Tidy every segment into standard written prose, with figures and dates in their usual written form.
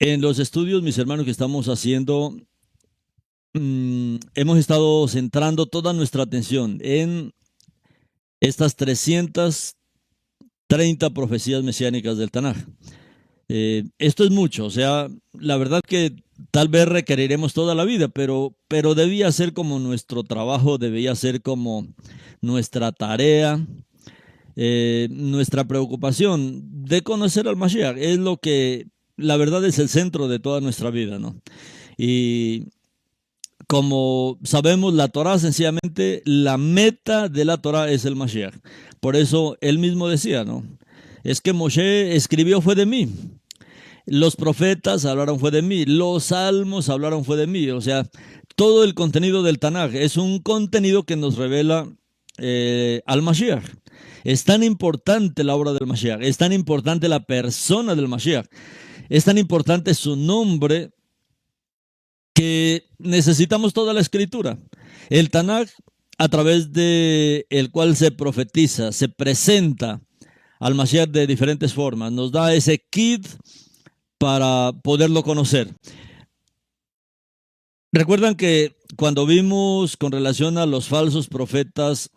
En los estudios, mis hermanos, que estamos haciendo, hemos estado centrando toda nuestra atención en estas 330 profecías mesiánicas del Tanaj. Esto es mucho, o sea, la verdad que tal vez requeriremos toda la vida, pero debía ser como nuestro trabajo, debía ser como nuestra tarea, nuestra preocupación de conocer al Mashiach. Es lo que, la verdad, es el centro de toda nuestra vida, ¿no? Y como sabemos, la Torah, sencillamente, la meta de la Torah es el Mashiach. Por eso él mismo decía, ¿no? Es que Moshe escribió fue de mí. Los profetas hablaron fue de mí. Los salmos hablaron fue de mí. O sea, todo el contenido del Tanaj es un contenido que nos revela al Mashiach. Es tan importante la obra del Mashiach. Es tan importante la persona del Mashiach. Es tan importante su nombre que necesitamos toda la escritura. El Tanaj, a través de el cual se profetiza, se presenta al Mashiach de diferentes formas, nos da ese kit para poderlo conocer. Recuerdan que cuando vimos con relación a los falsos profetas,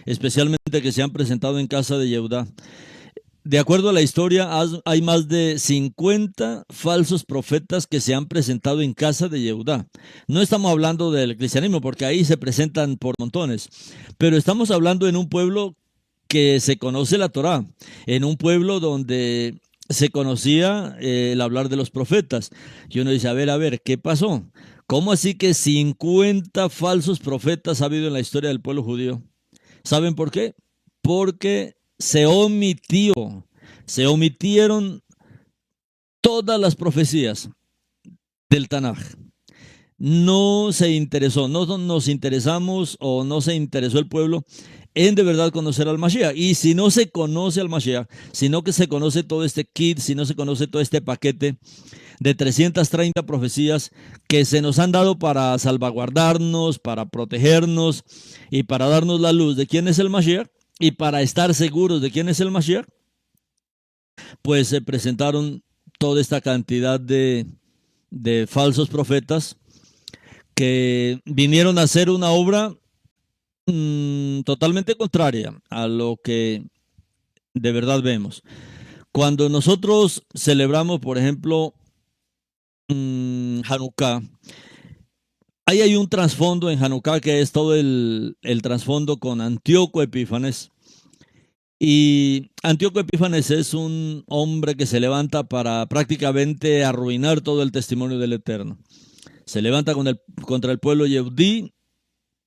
especialmente que se han presentado en casa de Yehudá, de acuerdo a la historia, hay más de 50 falsos profetas que se han presentado en casa de Yehudá. No estamos hablando del cristianismo, porque ahí se presentan por montones, pero estamos hablando en un pueblo que se conoce la Torá, en un pueblo donde se conocía el hablar de los profetas. Y uno dice, a ver, ¿qué pasó? ¿Cómo así que 50 falsos profetas ha habido en la historia del pueblo judío? ¿Saben por qué? Porque se omitieron todas las profecías del Tanaj. No se interesó, no nos interesamos o no se interesó el pueblo en de verdad conocer al Mashiach. Y si no se conoce al Mashiach, sino que se conoce todo este kit, si no se conoce todo este paquete de 330 profecías que se nos han dado para salvaguardarnos, para protegernos y para darnos la luz de quién es el Mashiach y para estar seguros de quién es el Mashiach, pues se presentaron toda esta cantidad de falsos profetas que vinieron a hacer una obra totalmente contraria a lo que de verdad vemos. Cuando nosotros celebramos, por ejemplo, Hanukkah, ahí hay un trasfondo en Hanukkah que es todo el trasfondo con Antíoco Epífanes. Y Antíoco Epífanes es un hombre que se levanta para prácticamente arruinar todo el testimonio del Eterno. Se levanta contra el pueblo Yehudí,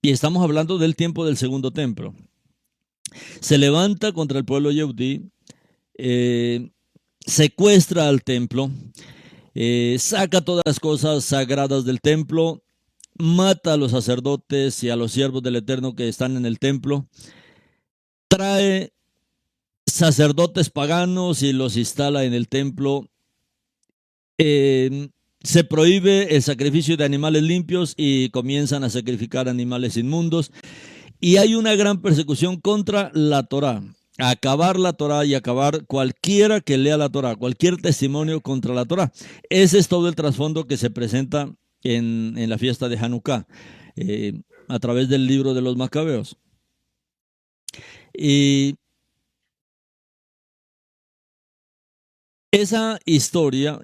y estamos hablando del tiempo del segundo templo. Se levanta contra el pueblo Yehudí, secuestra al templo, saca todas las cosas sagradas del templo, mata a los sacerdotes y a los siervos del Eterno que están en el templo, trae sacerdotes paganos y los instala en el templo. Se prohíbe el sacrificio de animales limpios y comienzan a sacrificar animales inmundos. Y hay una gran persecución contra la Torá. Acabar la Torá y acabar cualquiera que lea la Torá, cualquier testimonio contra la Torá. Ese es todo el trasfondo que se presenta en la fiesta de Hanukkah, a través del libro de los Macabeos. Y esa historia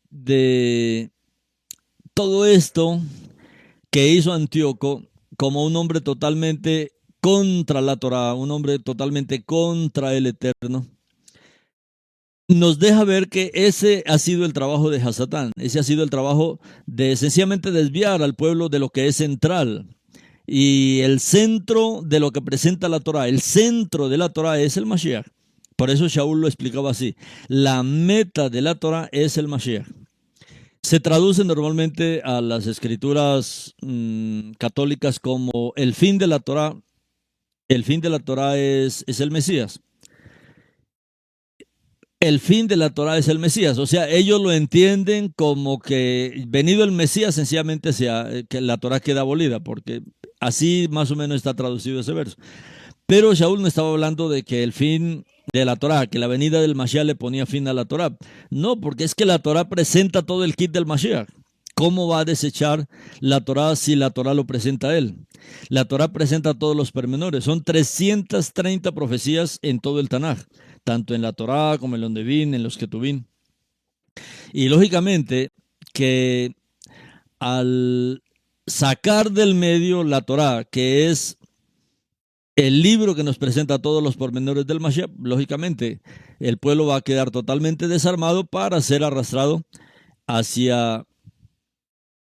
de todo esto que hizo Antíoco como un hombre totalmente contra la Torá, un hombre totalmente contra el Eterno, nos deja ver que ese ha sido el trabajo de Hasatán. Ese ha sido el trabajo de sencillamente desviar al pueblo de lo que es central. Y el centro de lo que presenta la Torá, el centro de la Torá es el Mashiach. Por eso Shaul lo explicaba así. La meta de la Torá es el Mashiach. Se traduce normalmente a las escrituras católicas como el fin de la Torá. El fin de la Torá es el Mesías. El fin de la Torá es el Mesías. O sea, ellos lo entienden como que venido el Mesías, sencillamente que la Torá queda abolida, porque así más o menos está traducido ese verso. Pero Shaul no estaba hablando de que el fin de la Torá, que la venida del Mashiach le ponía fin a la Torá. No, porque es que la Torá presenta todo el kit del Mashiach. ¿Cómo va a desechar la Torá si la Torá lo presenta a él? La Torá presenta todos los pormenores. Son 330 profecías en todo el Tanaj, tanto en la Torá como en los Nevín, en los Ketuvim. Y lógicamente que al sacar del medio la Torá, que es el libro que nos presenta todos los pormenores del Mashiach, lógicamente el pueblo va a quedar totalmente desarmado para ser arrastrado hacia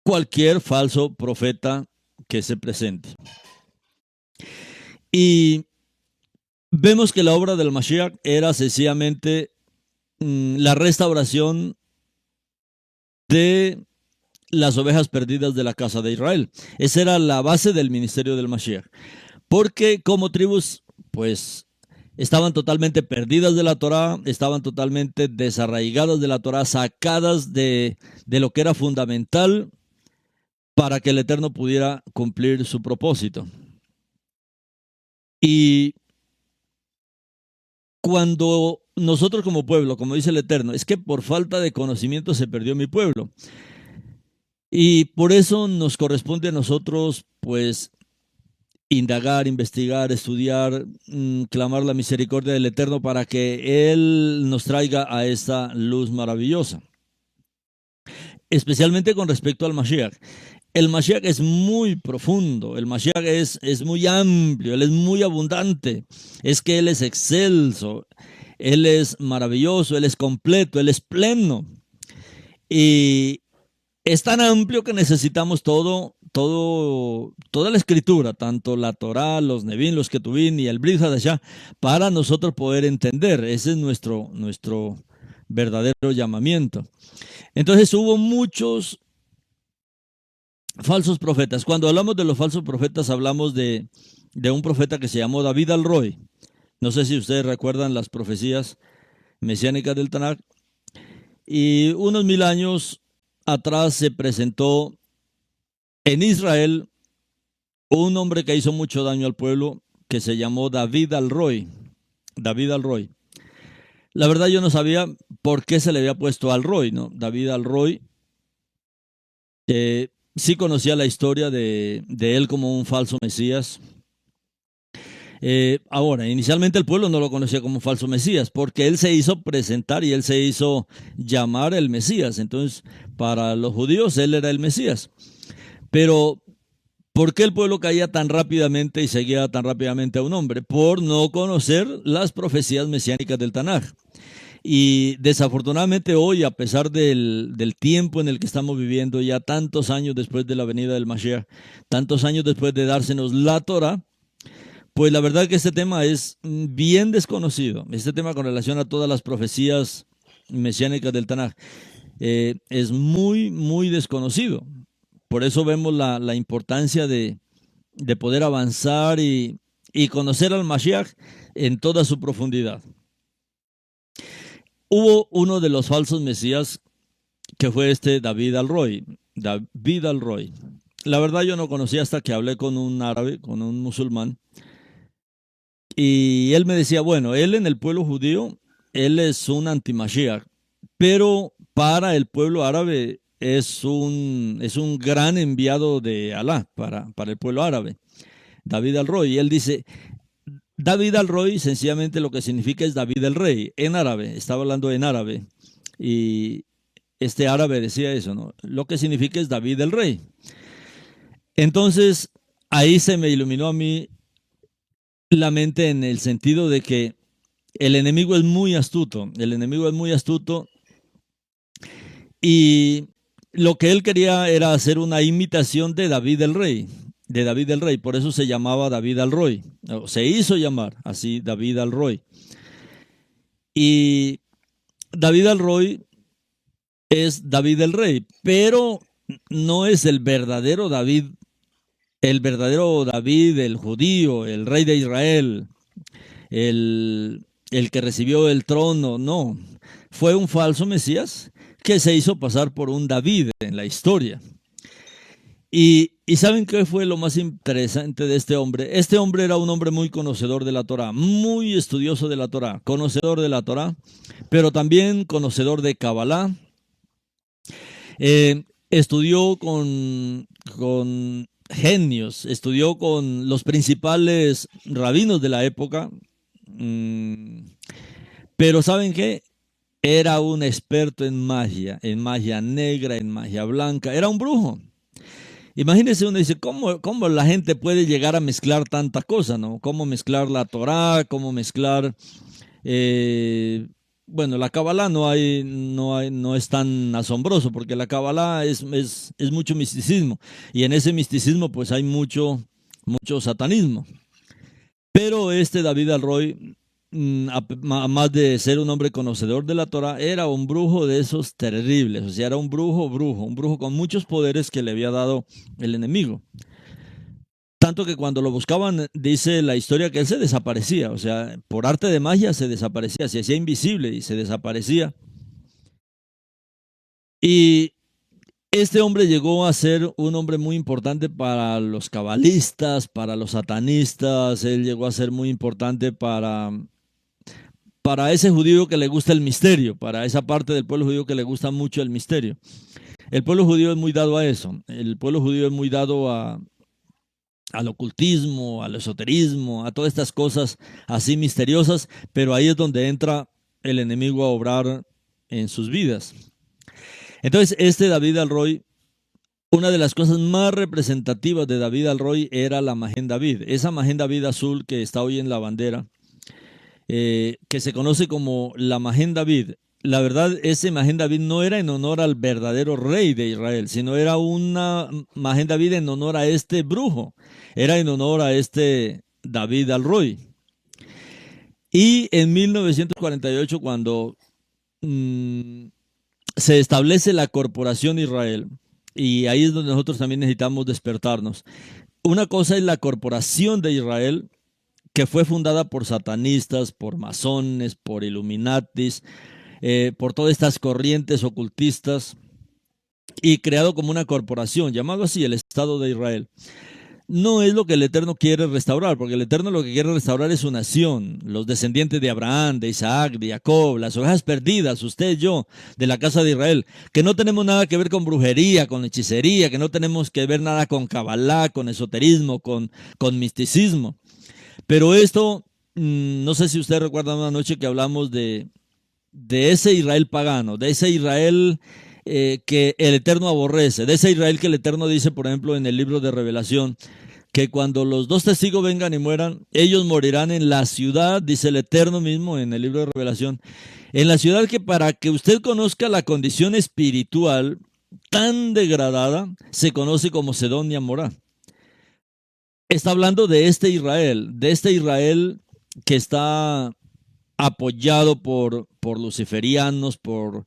cualquier falso profeta que se presente. Y vemos que la obra del Mashiach era sencillamente la restauración de las ovejas perdidas de la casa de Israel. Esa era la base del ministerio del Mashiach. Porque como tribus, pues, estaban totalmente perdidas de la Torá, estaban totalmente desarraigadas de la Torá, sacadas de lo que era fundamental para que el Eterno pudiera cumplir su propósito. Y cuando nosotros como pueblo, como dice el Eterno, es que por falta de conocimiento se perdió mi pueblo. Y por eso nos corresponde a nosotros, pues, indagar, investigar, estudiar, clamar la misericordia del Eterno para que Él nos traiga a esta luz maravillosa. Especialmente con respecto al Mashiach. El Mashiach es muy profundo, el Mashiach es muy amplio, Él es muy abundante. Es que Él es excelso, Él es maravilloso, Él es completo, Él es pleno. Y es tan amplio que necesitamos toda la escritura, tanto la Torá, los Nevín, los Ketuvim y el Brit Hadashah, para nosotros poder entender. Ese es nuestro verdadero llamamiento. Entonces hubo muchos falsos profetas. Cuando hablamos de los falsos profetas, hablamos de un profeta que se llamó David al-Roy. No sé si ustedes recuerdan las profecías mesiánicas del Tanaj. Y unos 1000 años atrás se presentó en Israel un hombre que hizo mucho daño al pueblo, que se llamó David al-Roy. David al-Roy. La verdad yo no sabía por qué se le había puesto al-Roy, ¿no? David al-Roy. Sí conocía la historia de él como un falso Mesías. Ahora, inicialmente el pueblo no lo conocía como falso Mesías, porque él se hizo presentar y él se hizo llamar el Mesías. Entonces, para los judíos, él era el Mesías. Pero, ¿por qué el pueblo caía tan rápidamente y seguía tan rápidamente a un hombre? Por no conocer las profecías mesiánicas del Tanaj. Y desafortunadamente hoy, a pesar del tiempo en el que estamos viviendo, ya tantos años después de la venida del Mashiach, tantos años después de dársenos la Torah, pues la verdad que este tema es bien desconocido. Este tema con relación a todas las profecías mesiánicas del Tanaj es muy, muy desconocido. Por eso vemos la importancia de poder avanzar y conocer al Mashiach en toda su profundidad. Hubo uno de los falsos mesías que fue David al-Roy. David al-Roy. La verdad yo no conocía hasta que hablé con un árabe, con un musulmán. Y él me decía, bueno, él en el pueblo judío, él es un anti-Mashiach, pero para el pueblo árabe es un gran enviado de Alá para el pueblo árabe, David al-Roy. Y él dice, David al-Roy sencillamente lo que significa es David el Rey, en árabe, estaba hablando en árabe. Y este árabe decía eso, ¿no? Lo que significa es David el Rey. Entonces, ahí se me iluminó a mí la mente en el sentido de que el enemigo es muy astuto, y lo que él quería era hacer una imitación de David el Rey, por eso se llamaba David al-Roy, se hizo llamar así David al-Roy. Y David al-Roy es David el Rey, pero no es el verdadero David, el judío, el rey de Israel, el que recibió el trono, no. Fue un falso Mesías que se hizo pasar por un David en la historia. Y ¿saben qué fue lo más interesante de este hombre? Este hombre era un hombre muy conocedor de la Torá, muy estudioso de la Torá, conocedor de la Torá, pero también conocedor de Kabbalah. Estudió con genios, estudió con los principales rabinos de la época, mm, pero ¿saben qué? Era un experto en magia negra, en magia blanca, era un brujo. Imagínense, uno dice, ¿cómo la gente puede llegar a mezclar tanta cosa, ¿no? ¿Cómo mezclar la Torá? ¿Cómo mezclar eh, bueno, la Kabbalah no es tan asombroso, porque la Kabbalah es mucho misticismo, y en ese misticismo pues hay mucho satanismo. Pero este David Alroy, más de ser un hombre conocedor de la Torah, era un brujo de esos terribles, o sea, era un brujo con muchos poderes que le había dado el enemigo. Tanto que cuando lo buscaban, dice la historia que él se desaparecía, o sea, por arte de magia se desaparecía, se hacía invisible y se desaparecía. Y este hombre llegó a ser un hombre muy importante para los cabalistas, para los satanistas. Él llegó a ser muy importante para ese judío que le gusta el misterio, para esa parte del pueblo judío que le gusta mucho el misterio. El pueblo judío es muy dado a eso. El pueblo judío es muy dado al ocultismo, al esoterismo, a todas estas cosas así misteriosas, pero ahí es donde entra el enemigo a obrar en sus vidas. Entonces, este David Alroy, una de las cosas más representativas de David Alroy era la Magen David, esa Magen David azul que está hoy en la bandera, que se conoce como la Magen David. La verdad, ese Magen David no era en honor al verdadero rey de Israel, sino era una Magen David en honor a este brujo, era en honor a este David Alroy. Y en 1948, cuando se establece la Corporación Israel, y ahí es donde nosotros también necesitamos despertarnos. Una cosa es la Corporación de Israel, que fue fundada por satanistas, por masones, por Illuminatis, por todas estas corrientes ocultistas, y creado como una corporación, llamado así el Estado de Israel. No es lo que el Eterno quiere restaurar, porque el Eterno lo que quiere restaurar es su nación, los descendientes de Abraham, de Isaac, de Jacob, las ovejas perdidas, usted y yo, de la casa de Israel, que no tenemos nada que ver con brujería, con hechicería, que no tenemos que ver nada con Kabbalah, con esoterismo, con misticismo. Pero esto, no sé si usted recuerda una noche que hablamos de ese Israel pagano, de ese Israel que el Eterno aborrece, de ese Israel que el Eterno dice, por ejemplo, en el libro de Revelación, que cuando los dos testigos vengan y mueran, ellos morirán en la ciudad, dice el Eterno mismo en el libro de Revelación, en la ciudad que para que usted conozca la condición espiritual tan degradada, se conoce como Sedón y Amorá. Está hablando de este Israel que está apoyado por luciferianos, por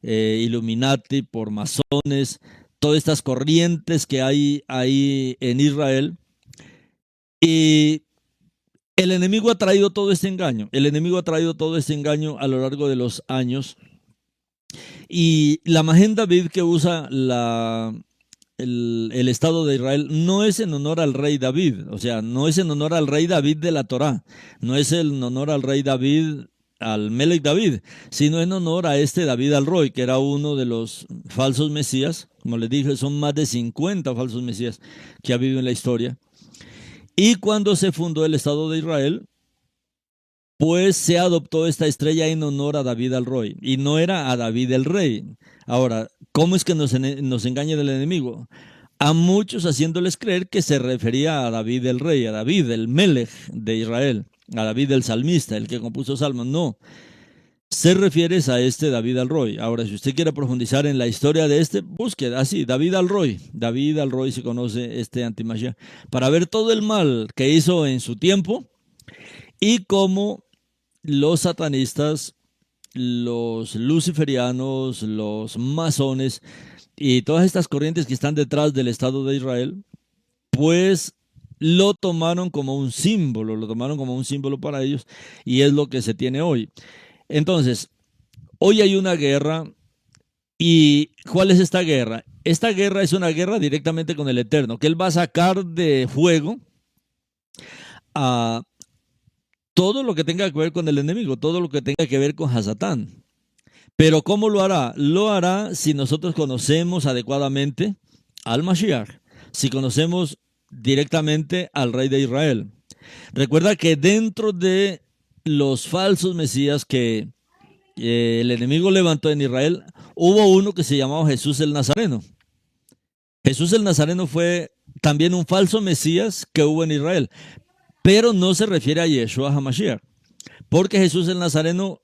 Illuminati, por masones, todas estas corrientes que hay ahí en Israel. Y el enemigo ha traído todo este engaño. El enemigo ha traído todo este engaño a lo largo de los años. Y la Magen David que usa el Estado de Israel no es en honor al rey David, o sea, no es en honor al rey David de la Torá, no es en honor al rey David, al Melech David, sino en honor a este David Alroy, que era uno de los falsos mesías. Como les dije, son más de 50 falsos mesías que ha habido en la historia. Y cuando se fundó el Estado de Israel, pues se adoptó esta estrella en honor a David Alroy, y no era a David el rey. Ahora, ¿cómo es que nos engaña el enemigo? A muchos haciéndoles creer que se refería a David el rey, a David el Melech de Israel, a David el salmista, el que compuso salmos. No, se refiere a este David Alroy. Ahora, si usted quiere profundizar en la historia de este, busque así, David Alroy se conoce este antimashiach, para ver todo el mal que hizo en su tiempo y cómo los satanistas, los luciferianos, los masones y todas estas corrientes que están detrás del Estado de Israel, pues lo tomaron como un símbolo para ellos, y es lo que se tiene hoy. Entonces, hoy hay una guerra ¿Y cuál es esta guerra? Esta guerra es una guerra directamente con el Eterno, que Él va a sacar de fuego a todo lo que tenga que ver con el enemigo, todo lo que tenga que ver con Hasatán. Pero ¿cómo lo hará? Lo hará si nosotros conocemos adecuadamente al Mashiach, si conocemos directamente al Rey de Israel. Recuerda que dentro de los falsos mesías que el enemigo levantó en Israel, hubo uno que se llamaba Jesús el Nazareno. Jesús el Nazareno fue también un falso mesías que hubo en Israel, pero no se refiere a Yeshua HaMashiach, porque Jesús el Nazareno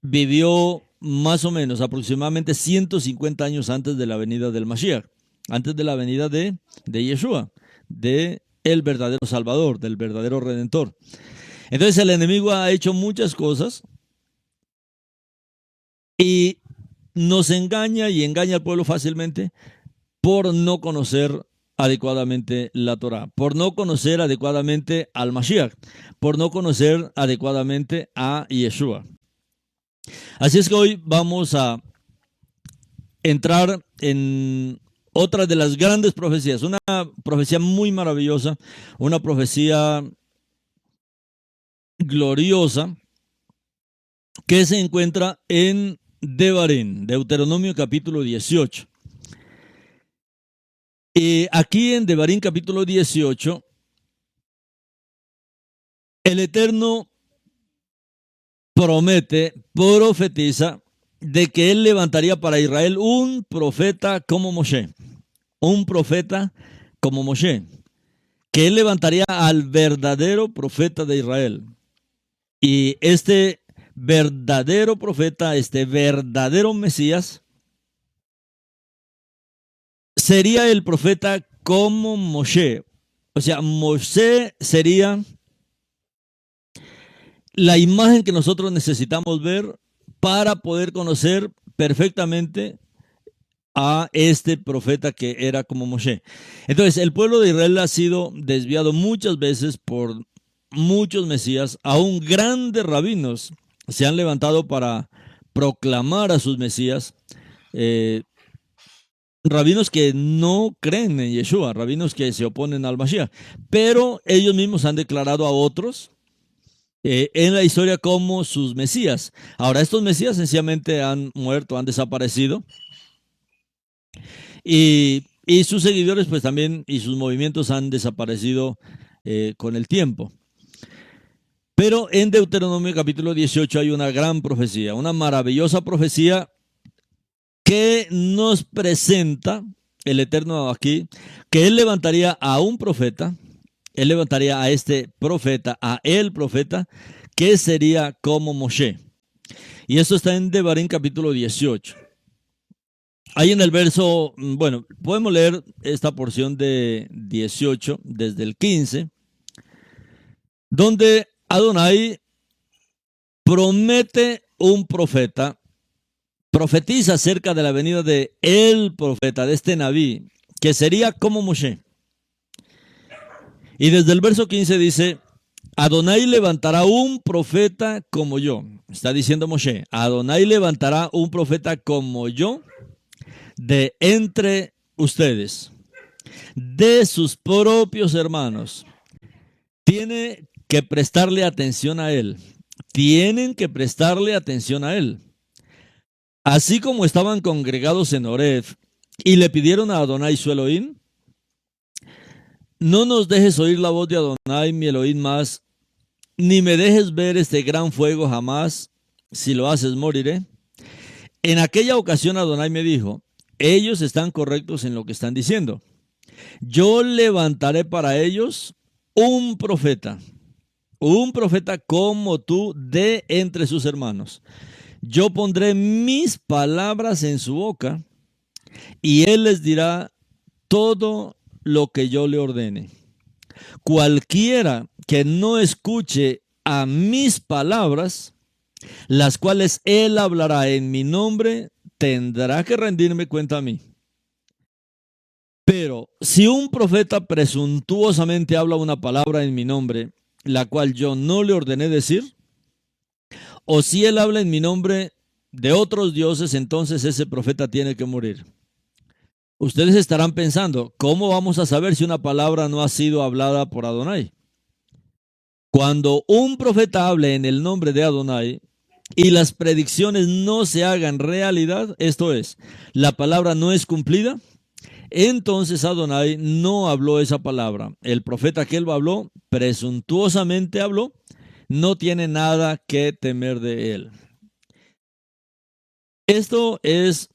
vivió más o menos aproximadamente 150 años antes de la venida del Mashiach, antes de la venida de Yeshua, de el verdadero Salvador, del verdadero Redentor. Entonces el enemigo ha hecho muchas cosas y nos engaña y engaña al pueblo fácilmente por no conocer adecuadamente la Torah, por no conocer adecuadamente al Mashiach, por no conocer adecuadamente a Yeshua. Así es que hoy vamos a entrar en otra de las grandes profecías, una profecía muy maravillosa, una profecía gloriosa que se encuentra en Devarim, Deuteronomio capítulo 18. Y aquí en Devarim capítulo 18, el Eterno promete, profetiza de que él levantaría para Israel un profeta como Moshe, un profeta como Moshe, que él levantaría al verdadero profeta de Israel. Y este verdadero profeta, este verdadero Mesías, sería el profeta como Moshe. O sea, Moshe sería la imagen que nosotros necesitamos ver para poder conocer perfectamente a este profeta que era como Moshe. Entonces, el pueblo de Israel ha sido desviado muchas veces por muchos mesías, aún grandes rabinos se han levantado para proclamar a sus mesías, rabinos que no creen en Yeshua, rabinos que se oponen al Mashiach, pero ellos mismos han declarado a otros en la historia como sus mesías. Ahora, estos mesías sencillamente han muerto, han desaparecido, y sus seguidores pues también, y sus movimientos han desaparecido con el tiempo. Pero en Deuteronomio capítulo 18 hay una gran profecía, una maravillosa profecía que nos presenta el Eterno aquí, que Él levantaría a un profeta, Él levantaría a este profeta, a el profeta, que sería como Moshe. Y esto está en Devarim capítulo 18. Ahí en el verso, bueno, podemos leer esta porción de 18 desde el 15, donde Adonai promete un profeta, profetiza acerca de la venida de el profeta, de este Nabí, que sería como Moshe. Y desde el verso 15 dice, Adonai levantará un profeta como yo. Está diciendo Moshe, Adonai levantará un profeta como yo de entre ustedes, de sus propios hermanos. Tiene que prestarle atención a él. Tienen que prestarle atención a él. Así como estaban congregados en Horeb y le pidieron a Adonai su Elohim, no nos dejes oír la voz de Adonai, mi Elohim, más, ni me dejes ver este gran fuego jamás. Si lo haces, moriré. En aquella ocasión Adonai me dijo, ellos están correctos en lo que están diciendo. Yo levantaré para ellos un profeta como tú de entre sus hermanos. Yo pondré mis palabras en su boca y él les dirá todo lo que yo le ordene. Cualquiera que no escuche a mis palabras, las cuales él hablará en mi nombre, tendrá que rendirme cuenta a mí. Pero si un profeta presuntuosamente habla una palabra en mi nombre, la cual yo no le ordené decir, o si él habla en mi nombre de otros dioses, entonces ese profeta tiene que morir. Ustedes estarán pensando, ¿cómo vamos a saber si una palabra no ha sido hablada por Adonai? Cuando un profeta hable en el nombre de Adonai y las predicciones no se hagan realidad, esto es, la palabra no es cumplida, entonces Adonai no habló esa palabra. El profeta que él habló, presuntuosamente habló, no tiene nada que temer de él. Esto es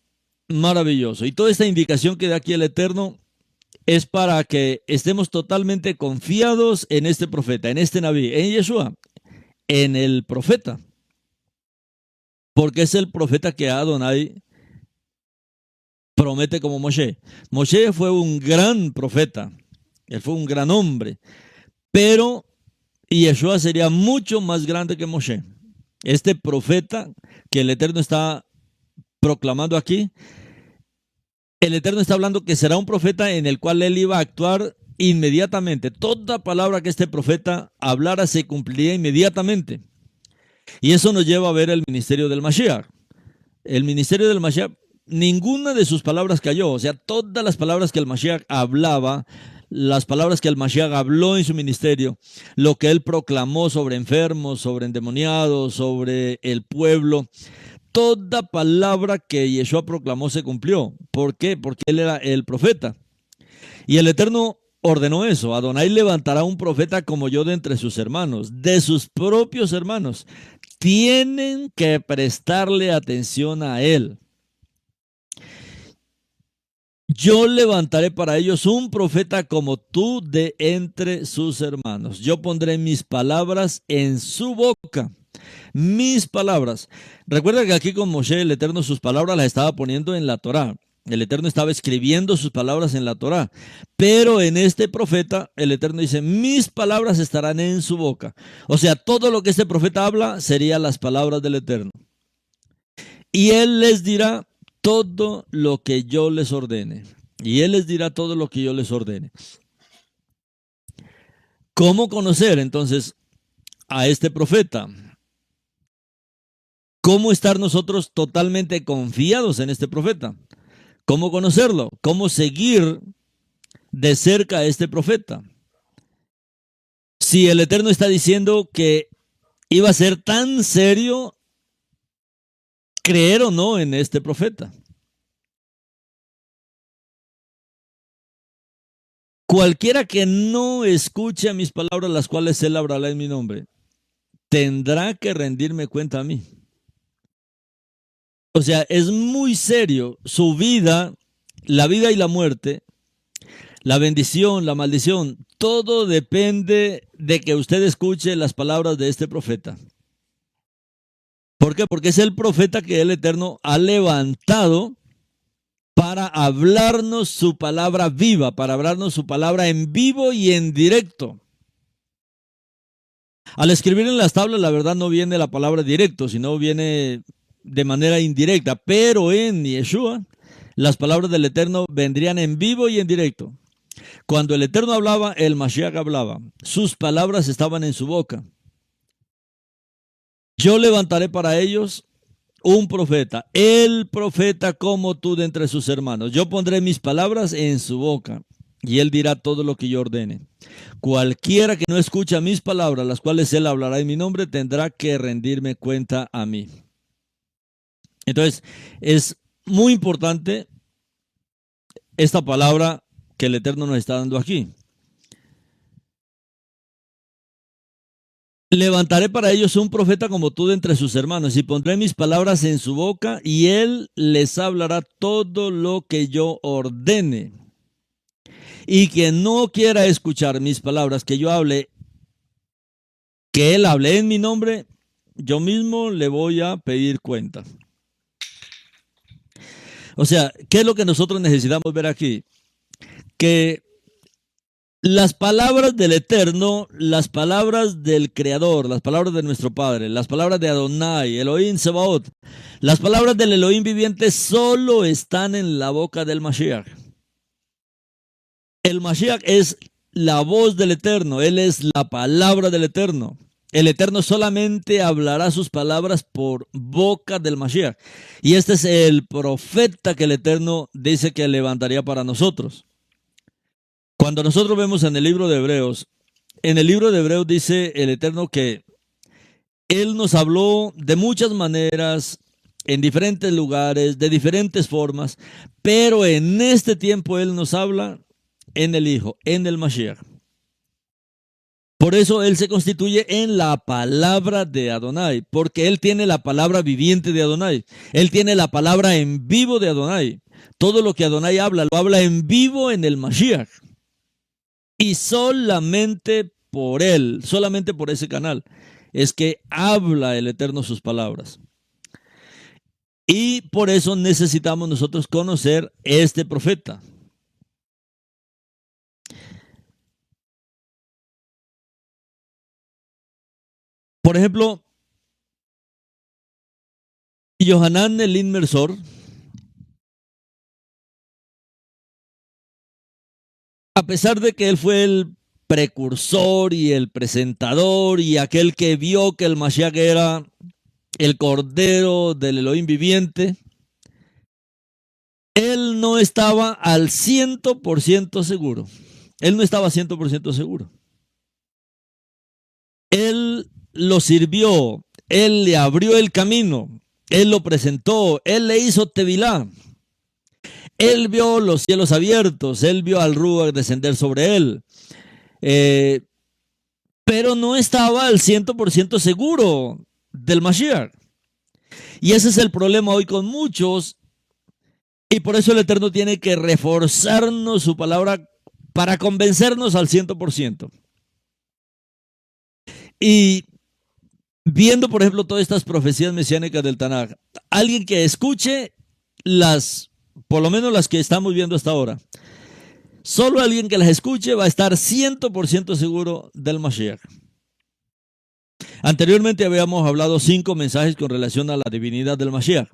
maravilloso. Y toda esta indicación que da aquí el Eterno es para que estemos totalmente confiados en este profeta, en este Nabí, en Yeshua, en el profeta. Porque es el profeta que Adonai promete como Moshe. Moshe fue un gran profeta, él fue un gran hombre, pero Yeshua sería mucho más grande que Moshe. Este profeta que el Eterno está proclamando aquí, el Eterno está hablando que será un profeta en el cual él iba a actuar inmediatamente. Toda palabra que este profeta hablara se cumpliría inmediatamente. Y eso nos lleva a ver el ministerio del Mashiach. El ministerio del Mashiach, ninguna de sus palabras cayó. O sea, todas las palabras que el Mashiach hablaba, las palabras que el Mashiach habló en su ministerio, lo que él proclamó sobre enfermos, sobre endemoniados, sobre el pueblo, toda palabra que Yeshua proclamó se cumplió. ¿Por qué? Porque él era el profeta. Y el Eterno ordenó eso. Adonai levantará un profeta como yo de entre sus hermanos, de sus propios hermanos. Tienen que prestarle atención a él. Yo levantaré para ellos un profeta como tú de entre sus hermanos. Yo pondré mis palabras en su boca. Mis palabras. Recuerda que aquí con Moshe el Eterno sus palabras las estaba poniendo en la Torá. El Eterno estaba escribiendo sus palabras en la Torá. Pero en este profeta el Eterno dice, mis palabras estarán en su boca. O sea, todo lo que este profeta habla serían las palabras del Eterno. Y él les dirá todo lo que yo les ordene. Y él les dirá todo lo que yo les ordene. ¿Cómo conocer entonces a este profeta? ¿Cómo estar nosotros totalmente confiados en este profeta? ¿Cómo conocerlo? ¿Cómo seguir de cerca a este profeta? Si el Eterno está diciendo que iba a ser tan serio, creer o no en este profeta. Cualquiera que no escuche a mis palabras, las cuales él hablará en mi nombre, tendrá que rendirme cuenta a mí. O sea, es muy serio su vida, la vida y la muerte, la bendición, la maldición, todo depende de que usted escuche las palabras de este profeta. ¿Por qué? Porque es el profeta que el Eterno ha levantado para hablarnos su palabra viva, para hablarnos su palabra en vivo y en directo. Al escribir en las tablas, la verdad no viene la palabra directo, sino viene de manera indirecta, pero en Yeshua las palabras del Eterno vendrían en vivo y en directo. Cuando el Eterno hablaba, el Mashiach hablaba. Sus palabras estaban en su boca. Yo levantaré para ellos un profeta, el profeta como tú de entre sus hermanos. Yo pondré mis palabras en su boca y él dirá todo lo que yo ordene. Cualquiera que no escucha mis palabras, las cuales él hablará en mi nombre, tendrá que rendirme cuenta a mí. Entonces, es muy importante esta palabra que el Eterno nos está dando aquí. Levantaré para ellos un profeta como tú de entre sus hermanos y pondré mis palabras en su boca y él les hablará todo lo que yo ordene. Y quien no quiera escuchar mis palabras que yo hable, que él hable en mi nombre, yo mismo le voy a pedir cuenta. O sea, ¿qué es lo que nosotros necesitamos ver aquí? Que las palabras del Eterno, las palabras del Creador, las palabras de nuestro Padre, las palabras de Adonai, Elohim Sebaot, las palabras del Elohim viviente solo están en la boca del Mashiach. El Mashiach es la voz del Eterno, Él es la palabra del Eterno. el Eterno solamente hablará sus palabras por boca del Mashiach. Y este es el profeta que el Eterno dice que levantaría para nosotros. Cuando nosotros vemos en el libro de Hebreos, dice el Eterno que Él nos habló de muchas maneras, en diferentes lugares, de diferentes formas, pero en este tiempo Él nos habla en el Hijo, en el Mashiach. Por eso Él se constituye en la palabra de Adonai, porque Él tiene la palabra viviente de Adonai. Él tiene la palabra en vivo de Adonai. Todo lo que Adonai habla, lo habla en vivo en el Mashiach. Y solamente por Él, solamente por ese canal, es que habla el Eterno sus palabras. Y por eso necesitamos nosotros conocer este profeta. Por ejemplo, Yohanan el Inmersor, a pesar de que él fue el precursor y el presentador y aquel que vio que el Mashiach era el Cordero del Elohim viviente, él no estaba al 100% seguro. Él no estaba 100% seguro. Él lo sirvió, él le abrió el camino, él lo presentó, él le hizo tevilá. Él vio los cielos abiertos, él vio al Ruach descender sobre él. Pero no estaba al 100% seguro del Mashiach. Y ese es el problema hoy con muchos. Y por eso el Eterno tiene que reforzarnos su palabra para convencernos al 100%. Y viendo, por ejemplo, todas estas profecías mesiánicas del Tanaj, alguien que escuche por lo menos las que estamos viendo hasta ahora, solo alguien que las escuche va a estar 100% seguro del Mashiach. Anteriormente habíamos hablado 5 mensajes con relación a la divinidad del Mashiach,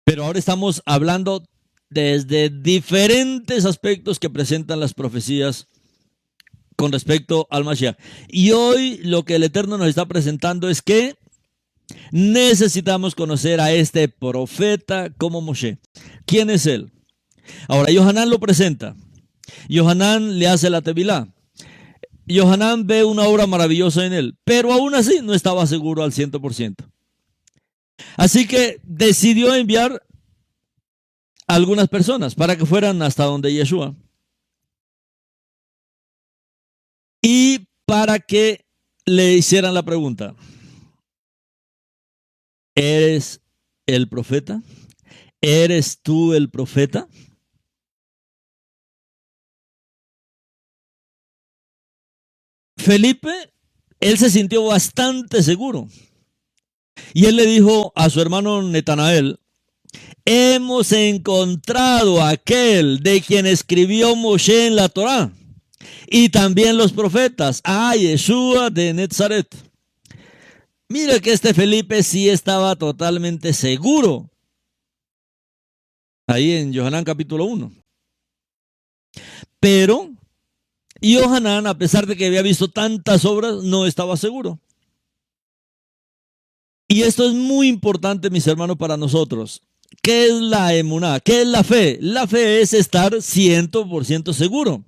pero ahora estamos hablando desde diferentes aspectos que presentan las profecías con respecto al Mashiach. Y hoy lo que el Eterno nos está presentando es que necesitamos conocer a este profeta como Moshe. ¿Quién es él? Ahora, Yohanan lo presenta. Yohanan le hace la tevilá. Yohanan ve una obra maravillosa en él, pero aún así no estaba seguro al 100%. Así que decidió enviar a algunas personas para que fueran hasta donde Yeshua y para que le hicieran la pregunta: ¿eres el profeta? ¿Eres tú el profeta? Felipe, él se sintió bastante seguro. Y él le dijo a su hermano Netanael: hemos encontrado a aquel de quien escribió Moshe en la Torá y también los profetas, a Yeshua de Nazaret. Mira que este Felipe sí estaba totalmente seguro. Ahí en Yohanan capítulo 1. Pero Yohanan, a pesar de que había visto tantas obras, no estaba seguro. Y esto es muy importante, mis hermanos, para nosotros. ¿Qué es la emuná? ¿Qué es la fe? La fe es estar 100% seguro.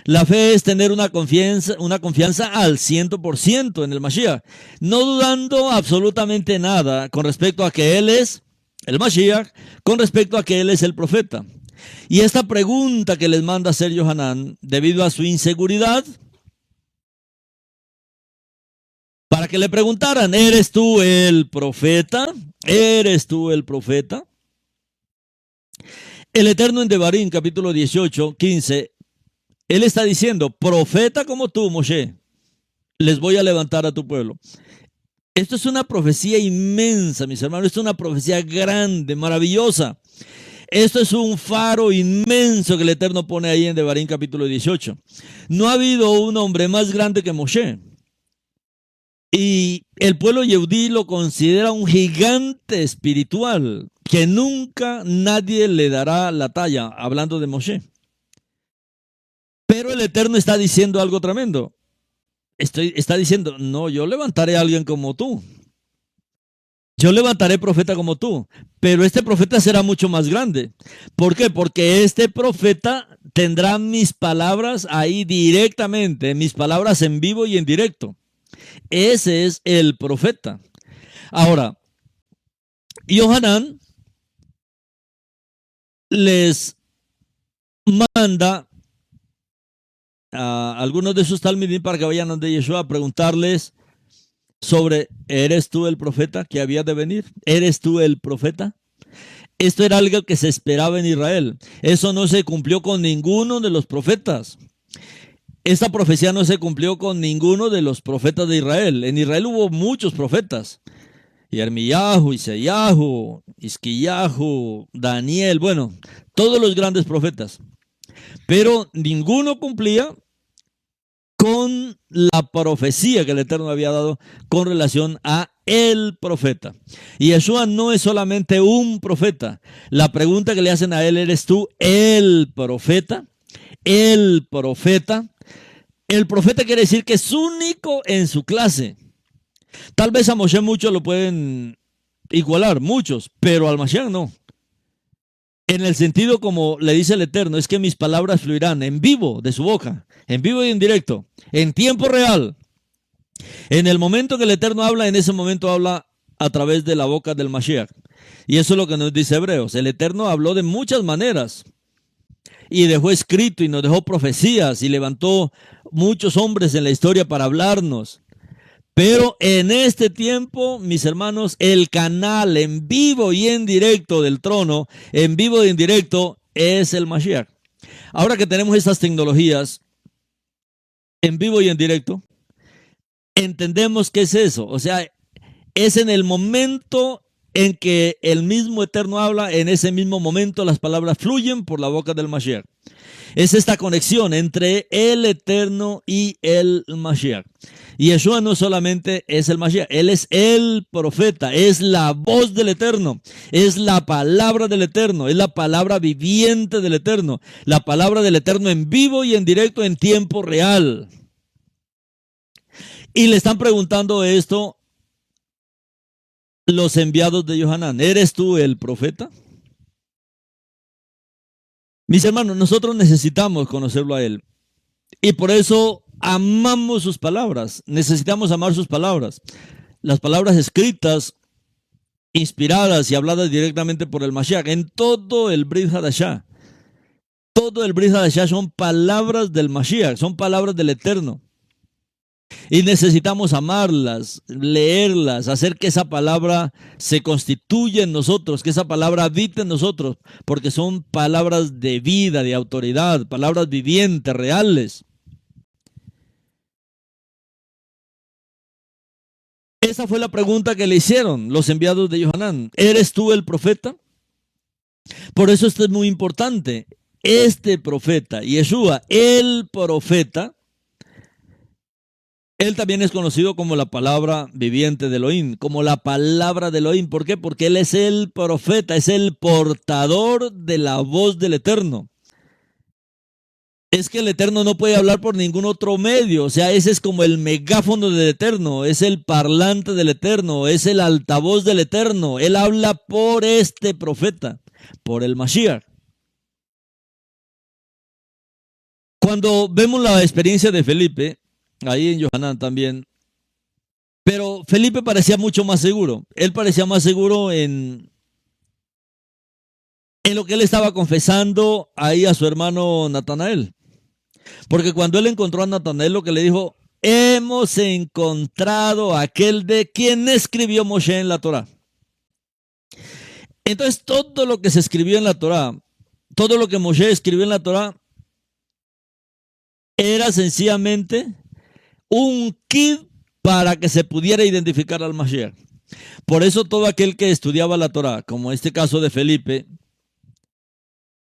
La fe es tener una confianza al 100% en el Mashiach, no dudando absolutamente nada con respecto a que Él es el Mashiach, con respecto a que Él es el profeta. Y esta pregunta que les manda hacer Yohanan, debido a su inseguridad, para que le preguntaran: ¿eres tú el profeta? ¿Eres tú el profeta? El Eterno en Devarim, capítulo 18, 15, Él está diciendo: profeta como tú, Moshe, les voy a levantar a tu pueblo. Esto es una profecía inmensa, mis hermanos. Esto es una profecía grande, maravillosa. Esto es un faro inmenso que el Eterno pone ahí en Devarim capítulo 18. No ha habido un hombre más grande que Moshe. Y el pueblo yehudí lo considera un gigante espiritual que nunca nadie le dará la talla, hablando de Moshe. Pero el Eterno está diciendo algo tremendo. Está diciendo, no, yo levantaré a alguien como tú. Yo levantaré profeta como tú, pero este profeta será mucho más grande. ¿Por qué? Porque este profeta tendrá mis palabras ahí directamente, mis palabras en vivo y en directo. Ese es el profeta. Ahora, Yohanan les manda a algunos de sus talmidim para que vayan donde Yeshua a preguntarles sobre, ¿eres tú el profeta que había de venir? ¿Eres tú el profeta? Esto era algo que se esperaba en Israel. Eso no se cumplió con ninguno de los profetas. Esta profecía no se cumplió con ninguno de los profetas de Israel. En Israel hubo muchos profetas. Yermiyahu, Isayahu, Isquiyahu, Daniel, bueno, todos los grandes profetas. Pero ninguno cumplía con la profecía que el Eterno había dado con relación a el profeta. Y Yeshua no es solamente un profeta. La pregunta que le hacen a él, ¿eres tú el profeta? El profeta. El profeta quiere decir que es único en su clase. Tal vez a Moshe muchos lo pueden igualar, muchos, pero al Mashiach no. En el sentido como le dice el Eterno, es que mis palabras fluirán en vivo de su boca, en vivo y en directo, en tiempo real. En el momento que el Eterno habla, en ese momento habla a través de la boca del Mashiach. Y eso es lo que nos dice Hebreos. El Eterno habló de muchas maneras y dejó escrito y nos dejó profecías y levantó muchos hombres en la historia para hablarnos. Pero en este tiempo, mis hermanos, el canal en vivo y en directo del trono, en vivo y en directo, es el Mashiach. Ahora que tenemos estas tecnologías, en vivo y en directo, entendemos qué es eso. O sea, es en el momento en que el mismo Eterno habla, en ese mismo momento las palabras fluyen por la boca del Mashiach. Es esta conexión entre el Eterno y el Mashiach. Y Yeshua no solamente es el Mashiach, Él es el profeta, es la voz del Eterno, es la palabra del Eterno, es la palabra viviente del Eterno, la palabra del Eterno en vivo y en directo en tiempo real. Y le están preguntando esto los enviados de Yohanan, ¿eres tú el profeta? Mis hermanos, nosotros necesitamos conocerlo a Él. Y por eso amamos sus palabras. Necesitamos amar sus palabras. Las palabras escritas, inspiradas y habladas directamente por el Mashiach. En todo el Brit Hadashah. Todo el Brit Hadashah son palabras del Mashiach. Son palabras del Eterno. Y necesitamos amarlas, leerlas, hacer que esa palabra se constituya en nosotros, que esa palabra habite en nosotros, porque son palabras de vida, de autoridad, palabras vivientes, reales. Esa fue la pregunta que le hicieron los enviados de Yohanan. ¿Eres tú el profeta? Por eso esto es muy importante. Este profeta, Yeshua, el profeta, él también es conocido como la palabra viviente de Elohim, como la palabra de Elohim. ¿Por qué? Porque él es el profeta, es el portador de la voz del Eterno. Es que el Eterno no puede hablar por ningún otro medio. O sea, ese es como el megáfono del Eterno, es el parlante del Eterno, es el altavoz del Eterno. Él habla por este profeta, por el Mashiach. Cuando vemos la experiencia de Felipe, ahí en Yohanan también, pero Felipe parecía mucho más seguro. Él parecía más seguro en lo que él estaba confesando ahí a su hermano Natanael. Porque cuando él encontró a Natanael, lo que le dijo, hemos encontrado a aquel de quien escribió Moshe en la Torá. Entonces todo lo que se escribió en la Torá, todo lo que Moshe escribió en la Torá, era sencillamente un kit para que se pudiera identificar al Mashiach. Por eso todo aquel que estudiaba la Torá, como este caso de Felipe,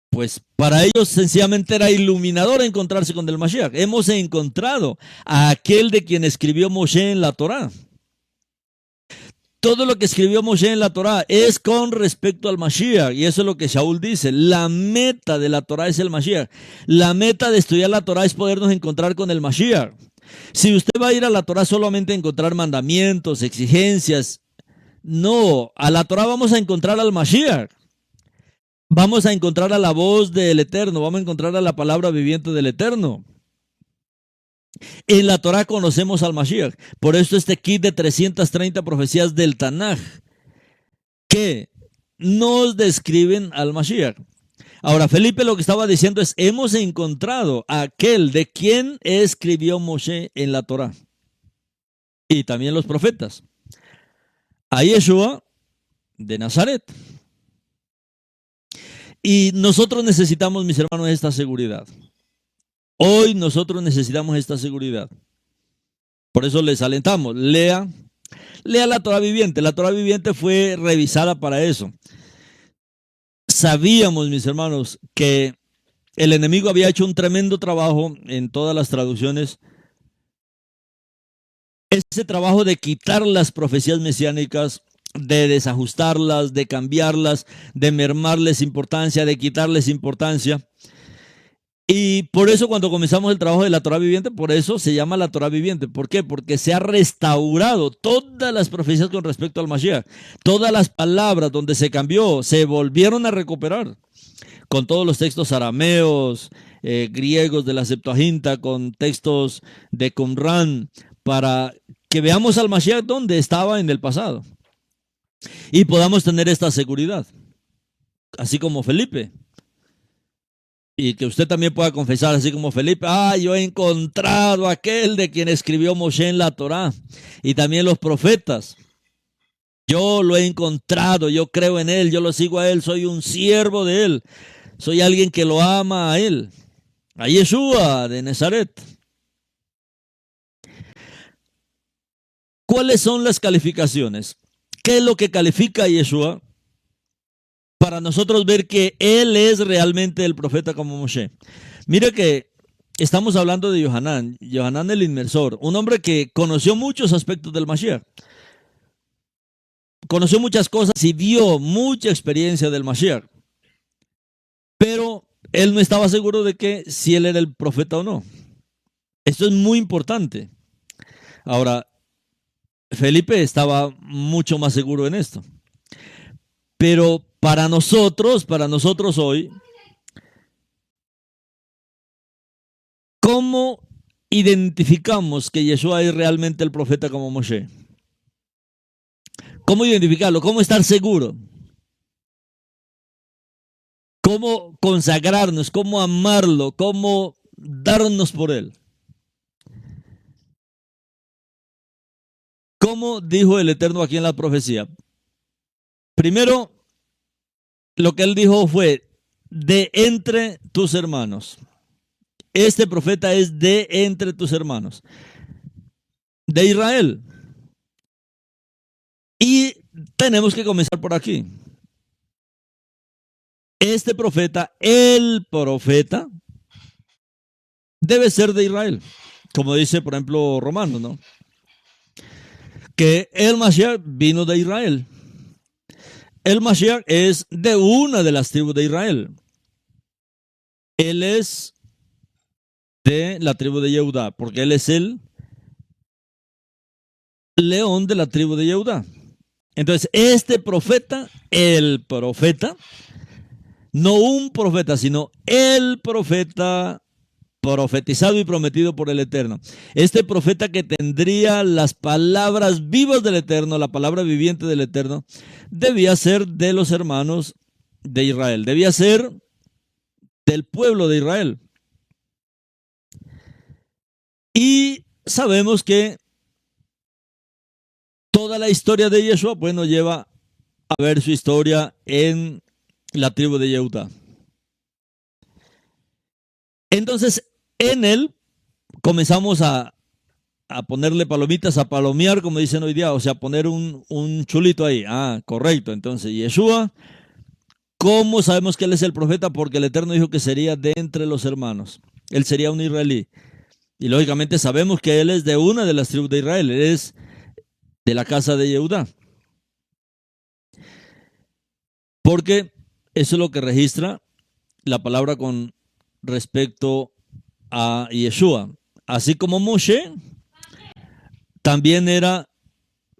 pues para ellos sencillamente era iluminador encontrarse con el Mashiach. Hemos encontrado a aquel de quien escribió Moshe en la Torá. Todo lo que escribió Moshe en la Torá es con respecto al Mashiach. Y eso es lo que Shaul dice. La meta de la Torá es el Mashiach. La meta de estudiar la Torá es podernos encontrar con el Mashiach. Si usted va a ir a la Torá solamente a encontrar mandamientos, exigencias, no, a la Torá vamos a encontrar al Mashiach. Vamos a encontrar a la voz del Eterno, vamos a encontrar a la palabra viviente del Eterno. En la Torá conocemos al Mashiach. Por eso este kit de 330 profecías del Tanaj que nos describen al Mashiach. Ahora, Felipe lo que estaba diciendo es, hemos encontrado a aquel de quien escribió Moshe en la Torá. Y también los profetas. A Yeshua de Nazaret. Y nosotros necesitamos, mis hermanos, esta seguridad. Hoy nosotros necesitamos esta seguridad. Por eso les alentamos, lea la Torá viviente. La Torá viviente fue revisada para eso. Sabíamos, mis hermanos, que el enemigo había hecho un tremendo trabajo en todas las traducciones. Ese trabajo de quitar las profecías mesiánicas, de desajustarlas, de cambiarlas, de mermarles importancia, de quitarles importancia. Y por eso cuando comenzamos el trabajo de la Torá viviente, por eso se llama la Torá viviente. ¿Por qué? Porque se ha restaurado todas las profecías con respecto al Mashiach. Todas las palabras donde se cambió, se volvieron a recuperar. Con todos los textos arameos, griegos de la Septuaginta, con textos de Qumran, para que veamos al Mashiach donde estaba en el pasado. Y podamos tener esta seguridad. Así como Felipe. Y que usted también pueda confesar, así como Felipe, yo he encontrado a aquel de quien escribió Moshe en la Torá. Y también los profetas. Yo lo he encontrado, yo creo en él, yo lo sigo a él, soy un siervo de él. Soy alguien que lo ama a él. A Yeshua de Nazaret. ¿Cuáles son las calificaciones? ¿Qué es lo que califica a Yeshua? Para nosotros ver que él es realmente el profeta como Moshe. Mire que estamos hablando de Yohanan el inmersor, un hombre que conoció muchos aspectos del Mashiach. Conoció muchas cosas y vio mucha experiencia del Mashiach. Pero él no estaba seguro de que si él era el profeta o no. Esto es muy importante. Ahora, Felipe estaba mucho más seguro en esto. Pero para nosotros hoy, ¿cómo identificamos que Yeshua es realmente el profeta como Moshe? ¿Cómo identificarlo? ¿Cómo estar seguro? ¿Cómo consagrarnos? ¿Cómo amarlo? ¿Cómo darnos por él? ¿Cómo dijo el Eterno aquí en la profecía? Primero, lo que él dijo fue, de entre tus hermanos. Este profeta es de entre tus hermanos. De Israel. Y tenemos que comenzar por aquí. Este profeta, el profeta, debe ser de Israel. Como dice, por ejemplo, Romanos, ¿no? Que el Mashiach vino de Israel. El Mashiach es de una de las tribus de Israel. Él es de la tribu de Yehudá, porque él es el león de la tribu de Yehudá. Entonces, este profeta, el profeta, no un profeta, sino el profeta profetizado y prometido por el Eterno. Este profeta que tendría las palabras vivas del Eterno, la palabra viviente del Eterno, debía ser de los hermanos de Israel, debía ser del pueblo de Israel. Y sabemos que toda la historia de Yeshua, pues nos lleva a ver su historia en la tribu de Yehudá. Entonces, en él comenzamos a ponerle palomitas, a palomear, como dicen hoy día, o sea, poner un chulito ahí. Correcto. Entonces, Yeshua, ¿cómo sabemos que él es el profeta? Porque el Eterno dijo que sería de entre los hermanos. Él sería un israelí. Y lógicamente sabemos que él es de una de las tribus de Israel. Él es de la casa de Yehudá. porque eso es lo que registra la palabra con respecto a Yeshua. Así como Moshe también era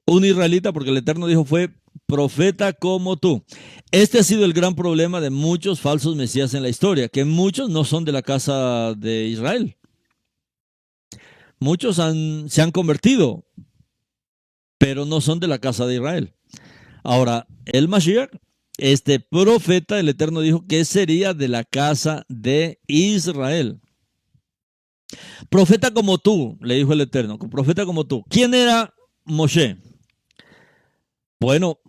un israelita, porque el Eterno dijo fue profeta como tú. Este ha sido el gran problema de muchos falsos mesías en la historia, que muchos no son de la casa de Israel. Muchos se han convertido, pero no son de la casa de Israel. Ahora, el Mashiach, este profeta, el Eterno dijo que sería de la casa de Israel. Profeta como tú, le dijo el Eterno, profeta como tú. ¿Quién era Moshe? Bueno,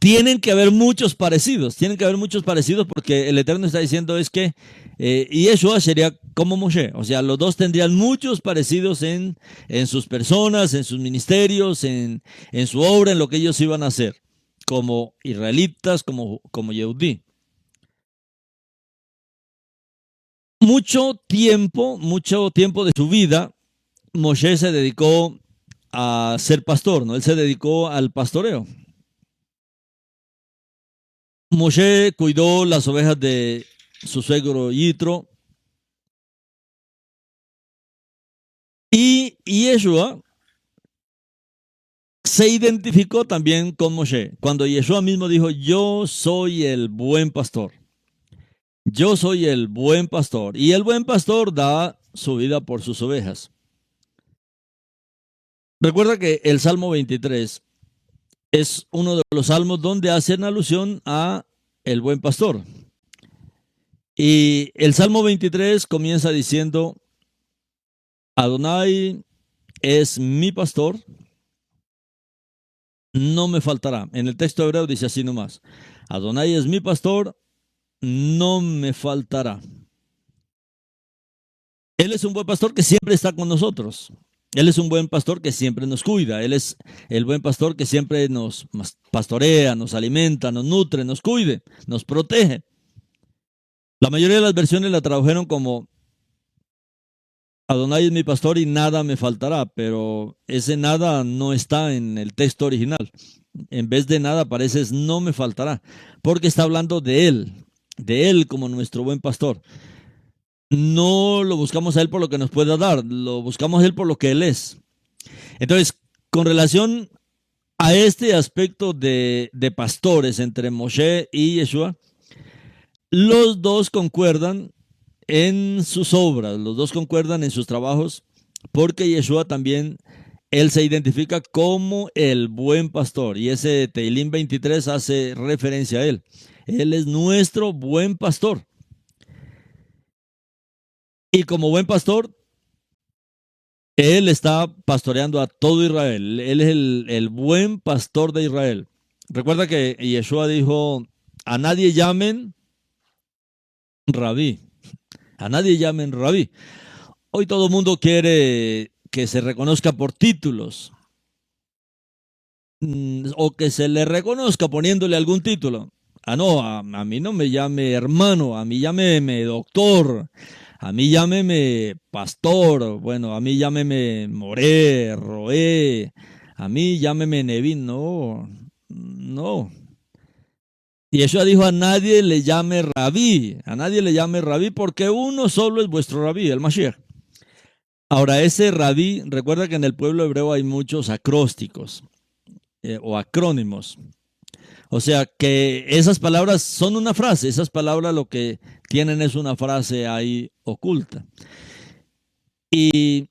tienen que haber muchos parecidos porque el Eterno está diciendo es que Yeshua sería como Moshe, o sea, los dos tendrían muchos parecidos en sus personas, en sus ministerios, en su obra, en lo que ellos iban a hacer, como israelitas, como Yehudí. Mucho tiempo de su vida, Moshe se dedicó a ser pastor, ¿no? Él se dedicó al pastoreo. Moshe cuidó las ovejas de su suegro Yitro. Y Yeshua se identificó también con Moshe. Cuando Yeshua mismo dijo, yo soy el buen pastor. Yo soy el buen pastor. Y el buen pastor da su vida por sus ovejas. Recuerda que el Salmo 23 es uno de los salmos donde hacen alusión a el buen pastor. Y el Salmo 23 comienza diciendo, Adonai es mi pastor, no me faltará. En el texto hebreo dice así nomás, Adonai es mi pastor, no me faltará. Él es un buen pastor que siempre está con nosotros. Él es un buen pastor que siempre nos cuida. Él es el buen pastor que siempre nos pastorea, nos alimenta, nos nutre, nos cuide, nos protege. La mayoría de las versiones la tradujeron como Adonai es mi pastor y nada me faltará, pero ese nada no está en el texto original. En vez de nada aparece no me faltará, porque está hablando de Él como nuestro buen pastor. No lo buscamos a Él por lo que nos pueda dar, lo buscamos a Él por lo que Él es. Entonces, con relación a este aspecto de pastores entre Moshe y Yeshua, los dos concuerdan en sus obras, los dos concuerdan en sus trabajos, porque Yeshua también, él se identifica como el buen pastor, y ese Tehilim 23 hace referencia a él. Él es nuestro buen pastor. Y como buen pastor, él está pastoreando a todo Israel. Él es el buen pastor de Israel. Recuerda que Yeshua dijo, a nadie llamen rabí. A nadie llamen rabí. Hoy todo el mundo quiere que se reconozca por títulos o que se le reconozca poniéndole algún título. No, a mí no me llame hermano, a mí llámeme doctor, a mí llámeme pastor, bueno, a mí llámeme Moré, Roé, a mí llámeme Nevin, no, no. Y Yeshua dijo, a nadie le llame rabí, porque uno solo es vuestro rabí, el Mashiach. Ahora, ese rabí, recuerda que en el pueblo hebreo hay muchos acrósticos o acrónimos. O sea, que esas palabras son una frase, esas palabras lo que tienen es una frase ahí oculta. Y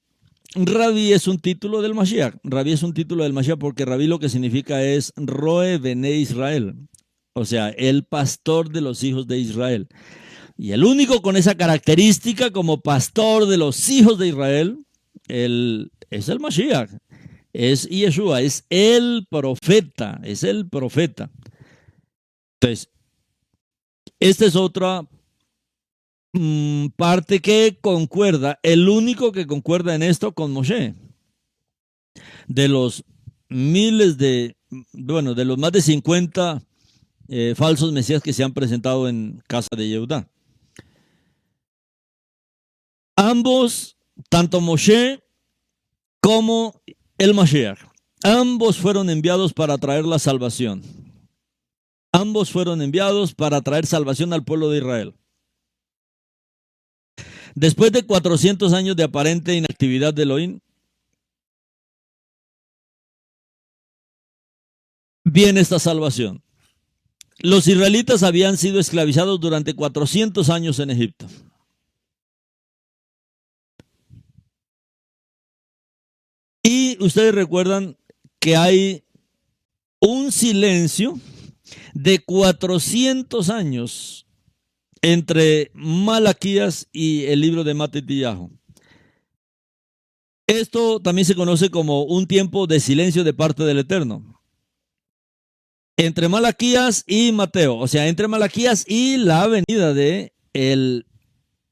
rabí es un título del Mashiach. Rabí es un título del Mashiach porque rabí lo que significa es Roe Bene Israel. O sea, el pastor de los hijos de Israel. Y el único con esa característica como pastor de los hijos de Israel, es el Mashiach, es Yeshua, es el profeta, Entonces, esta es otra parte que concuerda, el único que concuerda en esto con Moshe. De los de los más de 50 falsos mesías que se han presentado en casa de Yehudá. Ambos, tanto Moshe como el Mashiach, Ambos fueron enviados para traer la salvación. Ambos fueron enviados para traer salvación al pueblo de Israel. Después de 400 años de aparente inactividad de Elohim, viene esta salvación. Los israelitas habían sido esclavizados durante 400 años en Egipto. Y ustedes recuerdan que hay un silencio de 400 años entre Malaquías y el libro de Mattityahu. Esto también se conoce como un tiempo de silencio de parte del Eterno. Entre Malaquías y Mateo, o sea, entre Malaquías y la venida de el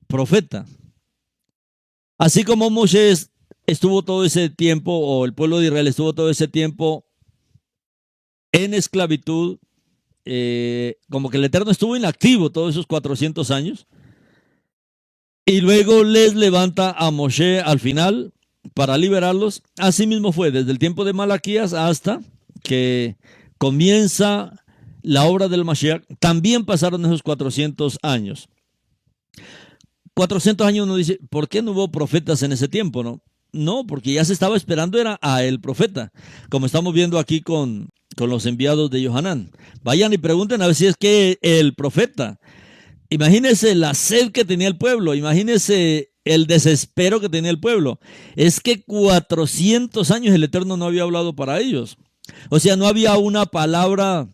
profeta. Así como Moisés estuvo todo ese tiempo, o el pueblo de Israel estuvo todo ese tiempo en esclavitud, como que el Eterno estuvo inactivo todos esos 400 años, y luego les levanta a Moshe al final para liberarlos. Así mismo fue desde el tiempo de Malaquías hasta que comienza la obra del Mashiach. También pasaron esos 400 años. 400 años uno dice, ¿por qué no hubo profetas en ese tiempo? No, porque ya se estaba esperando era a el profeta, como estamos viendo aquí con los enviados de Yohanan. Vayan y pregunten a ver si es que el profeta. Imagínense la sed que tenía el pueblo, imagínense el desespero que tenía el pueblo. Es que 400 años el Eterno no había hablado para ellos. O sea, no había una palabra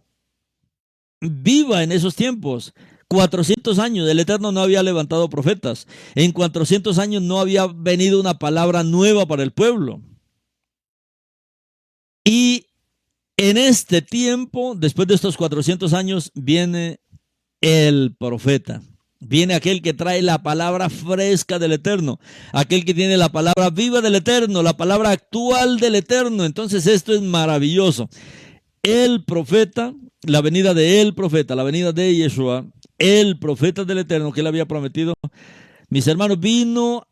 viva en esos tiempos. 400 años, el Eterno no había levantado profetas. En 400 años no había venido una palabra nueva para el pueblo. Y en este tiempo, después de estos 400 años, viene el profeta. Viene aquel que trae la palabra fresca del Eterno, aquel que tiene la palabra viva del Eterno, la palabra actual del Eterno. Entonces esto es maravilloso. El profeta, la venida de el profeta, la venida de Yeshua, el profeta del Eterno que él había prometido, mis hermanos, vino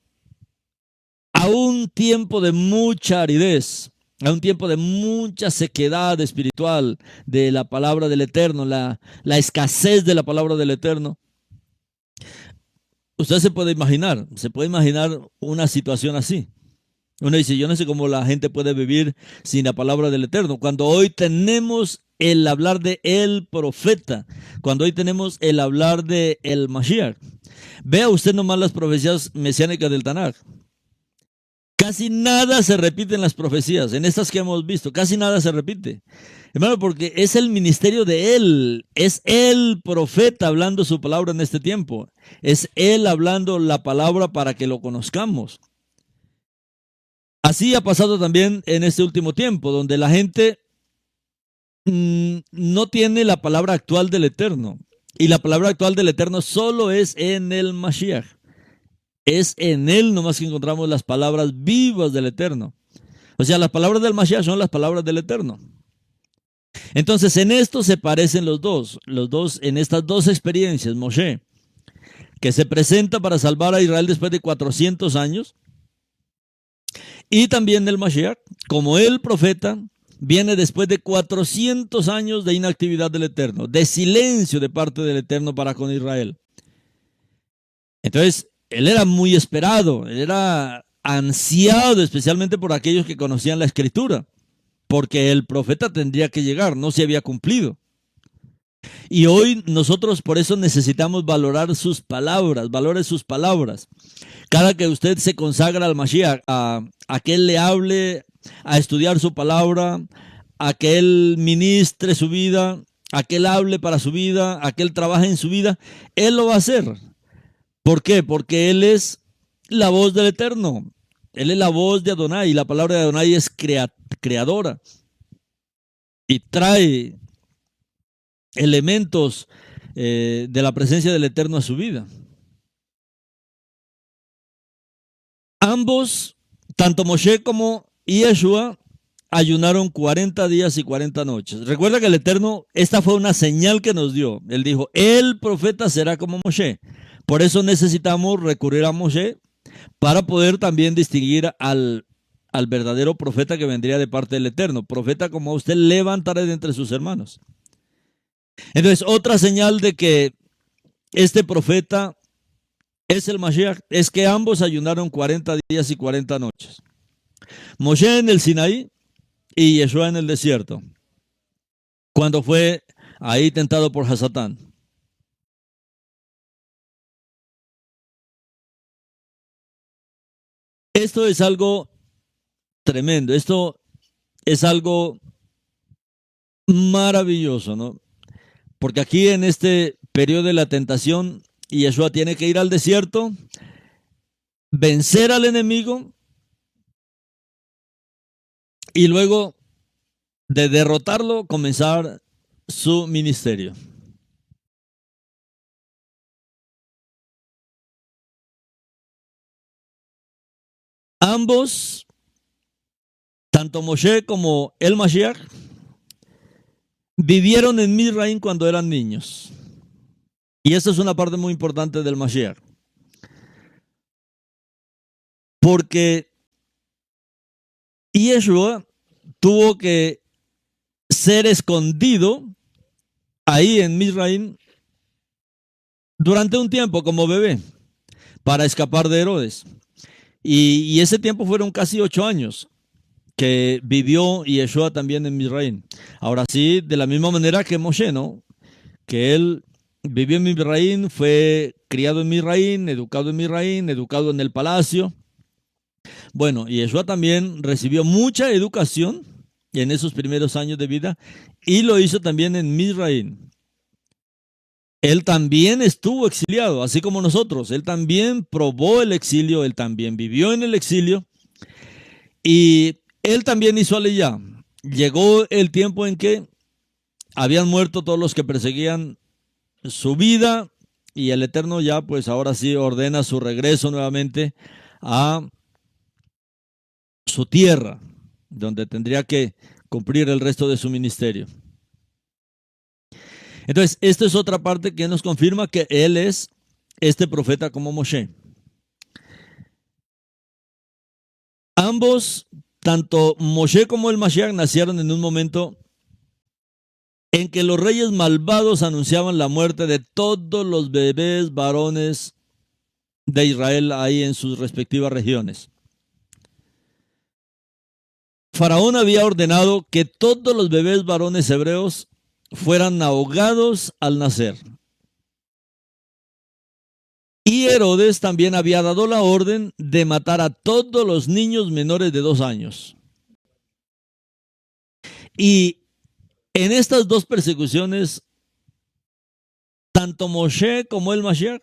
a un tiempo de mucha aridez, a un tiempo de mucha sequedad espiritual de la palabra del Eterno, la escasez de la palabra del Eterno. Usted se puede imaginar una situación así. Uno dice, yo no sé cómo la gente puede vivir sin la palabra del Eterno. Cuando hoy tenemos el hablar de el profeta, cuando hoy tenemos el hablar de el Mashiach. Vea usted nomás las profecías mesiánicas del Tanaj. Casi nada se repite en las profecías, en estas que hemos visto, casi nada se repite. Hermano, porque es el ministerio de él, es el profeta hablando su palabra en este tiempo. Es él hablando la palabra para que lo conozcamos. Así ha pasado también en este último tiempo, donde la gente no tiene la palabra actual del Eterno. Y la palabra actual del Eterno solo es en el Mashiach. Es en él nomás que encontramos las palabras vivas del Eterno. O sea, las palabras del Mashiach son las palabras del Eterno. Entonces, en esto se parecen los dos en estas dos experiencias. Moshe, que se presenta para salvar a Israel después de 400 años, y también el Mashiach, como el profeta, viene después de 400 años de inactividad del Eterno, de silencio de parte del Eterno para con Israel. Entonces, él era muy esperado, él era ansiado, especialmente por aquellos que conocían la Escritura, porque el profeta tendría que llegar, no se había cumplido. Y hoy nosotros por eso necesitamos valorar sus palabras, valore sus palabras. Cada que usted se consagra al Mashiach, a que él le hable, a estudiar su palabra, a que él ministre su vida, a que él hable para su vida, a que él trabaje en su vida, él lo va a hacer. ¿Por qué? Porque él es la voz del Eterno. Él es la voz de Adonai. Y la palabra de Adonai es creadora. Y trae elementos de la presencia del Eterno a su vida. Ambos, tanto Moshe como Yeshua, ayunaron 40 días y 40 noches. Recuerda que el Eterno, esta fue una señal que nos dio. Él dijo, el profeta será como Moshe. Por eso necesitamos recurrir a Moshe para poder también distinguir al al verdadero profeta que vendría de parte del Eterno. Profeta como a usted levantaré de entre sus hermanos. Entonces, otra señal de que este profeta es el Mashiach es que ambos ayunaron 40 días y 40 noches. Moshe en el Sinaí y Yeshua en el desierto, cuando fue ahí tentado por Hasatán. Esto es algo tremendo, esto es algo maravilloso, ¿no? Porque aquí en este periodo de la tentación, Yeshua tiene que ir al desierto, vencer al enemigo y luego de derrotarlo comenzar su ministerio. Ambos, tanto Moshe como el Mashiach, vivieron en Misraim cuando eran niños. Y esta es una parte muy importante del Mashiach. Porque Yeshua tuvo que ser escondido ahí en Misraim durante un tiempo como bebé para escapar de Herodes. Y ese tiempo fueron casi 8 años que vivió Yeshua también en Misraim. Ahora sí, de la misma manera que Moshe, ¿no? Que él vivió en Misraim, fue criado en Misraim, educado en el palacio. Bueno, Yeshua también recibió mucha educación en esos primeros años de vida y lo hizo también en Misraim. Él también estuvo exiliado, así como nosotros. Él también probó el exilio, él también vivió en el exilio y él también hizo aliyá. Llegó el tiempo en que habían muerto todos los que perseguían su vida y el Eterno ya pues ahora sí ordena su regreso nuevamente a su tierra, donde tendría que cumplir el resto de su ministerio. Entonces, esta es otra parte que nos confirma que él es este profeta como Moshe. Ambos, tanto Moshe como el Mashiach, nacieron en un momento en que los reyes malvados anunciaban la muerte de todos los bebés varones de Israel ahí en sus respectivas regiones. Faraón había ordenado que todos los bebés varones hebreos fueran ahogados al nacer. Y Herodes también había dado la orden de matar a todos los niños menores de 2 años. Y en estas dos persecuciones, tanto Moshe como el Mashiach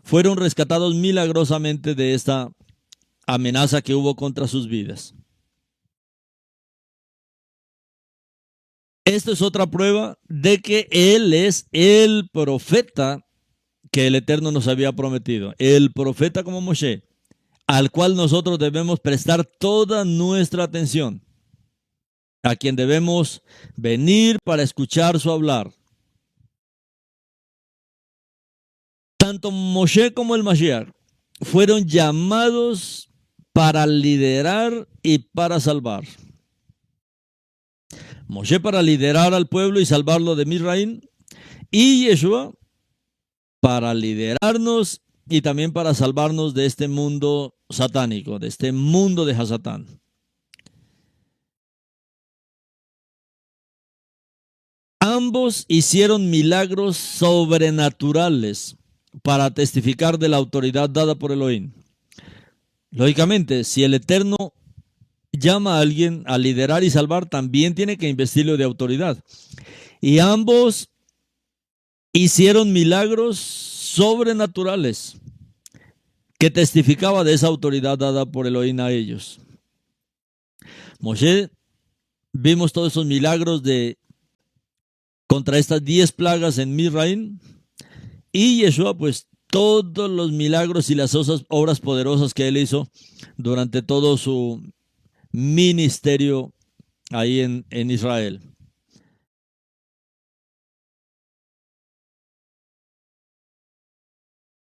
fueron rescatados milagrosamente de esta amenaza que hubo contra sus vidas. Esto es otra prueba de que él es el profeta que el Eterno nos había prometido. El profeta como Moshe, al cual nosotros debemos prestar toda nuestra atención, a quien debemos venir para escuchar su hablar. Tanto Moshe como el Mashiach fueron llamados para liderar y para salvar. Moshe para liderar al pueblo y salvarlo de Misraim, y Yeshua para liderarnos y también para salvarnos de este mundo satánico, de este mundo de Hasatán. Ambos hicieron milagros sobrenaturales para testificar de la autoridad dada por Elohim. Lógicamente, si el Eterno llama a alguien a liderar y salvar, también tiene que investirlo de autoridad. Y ambos hicieron milagros sobrenaturales que testificaba de esa autoridad dada por Elohim a ellos. Moshe, vimos todos esos milagros contra estas 10 plagas en Misraim, y Yeshua, pues todos los milagros y las obras poderosas que él hizo durante todo su ministerio ahí en Israel.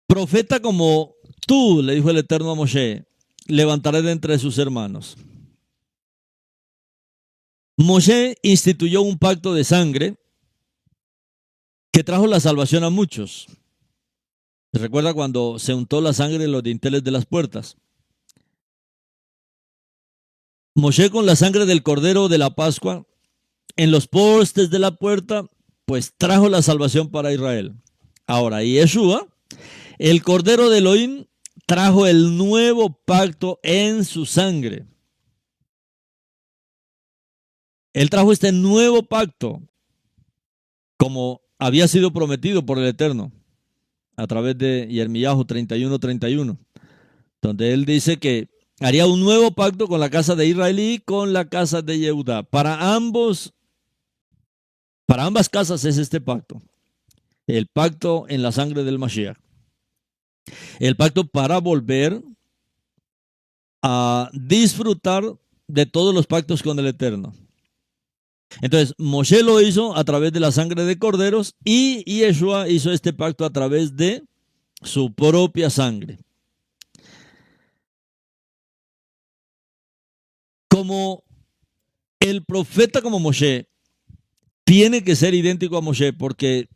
Profeta como tú, le dijo el Eterno a Moshe, levantaré de entre sus hermanos. Moshe instituyó un pacto de sangre que trajo la salvación a muchos. ¿Se recuerda cuando se untó la sangre en los dinteles de las puertas? Moshe con la sangre del cordero de la Pascua en los postes de la puerta, pues trajo la salvación para Israel. Ahora, Yeshua, el cordero de Elohim, trajo el nuevo pacto en su sangre. Él trajo este nuevo pacto como había sido prometido por el Eterno a través de Jeremías 31:31, donde él dice que haría un nuevo pacto con la casa de Israel y con la casa de Yehudá. Para ambas casas es este pacto. El pacto en la sangre del Mashiach. El pacto para volver a disfrutar de todos los pactos con el Eterno. Entonces, Moshe lo hizo a través de la sangre de corderos y Yeshua hizo este pacto a través de su propia sangre. Como el profeta como Moshe tiene que ser idéntico a Moshe porque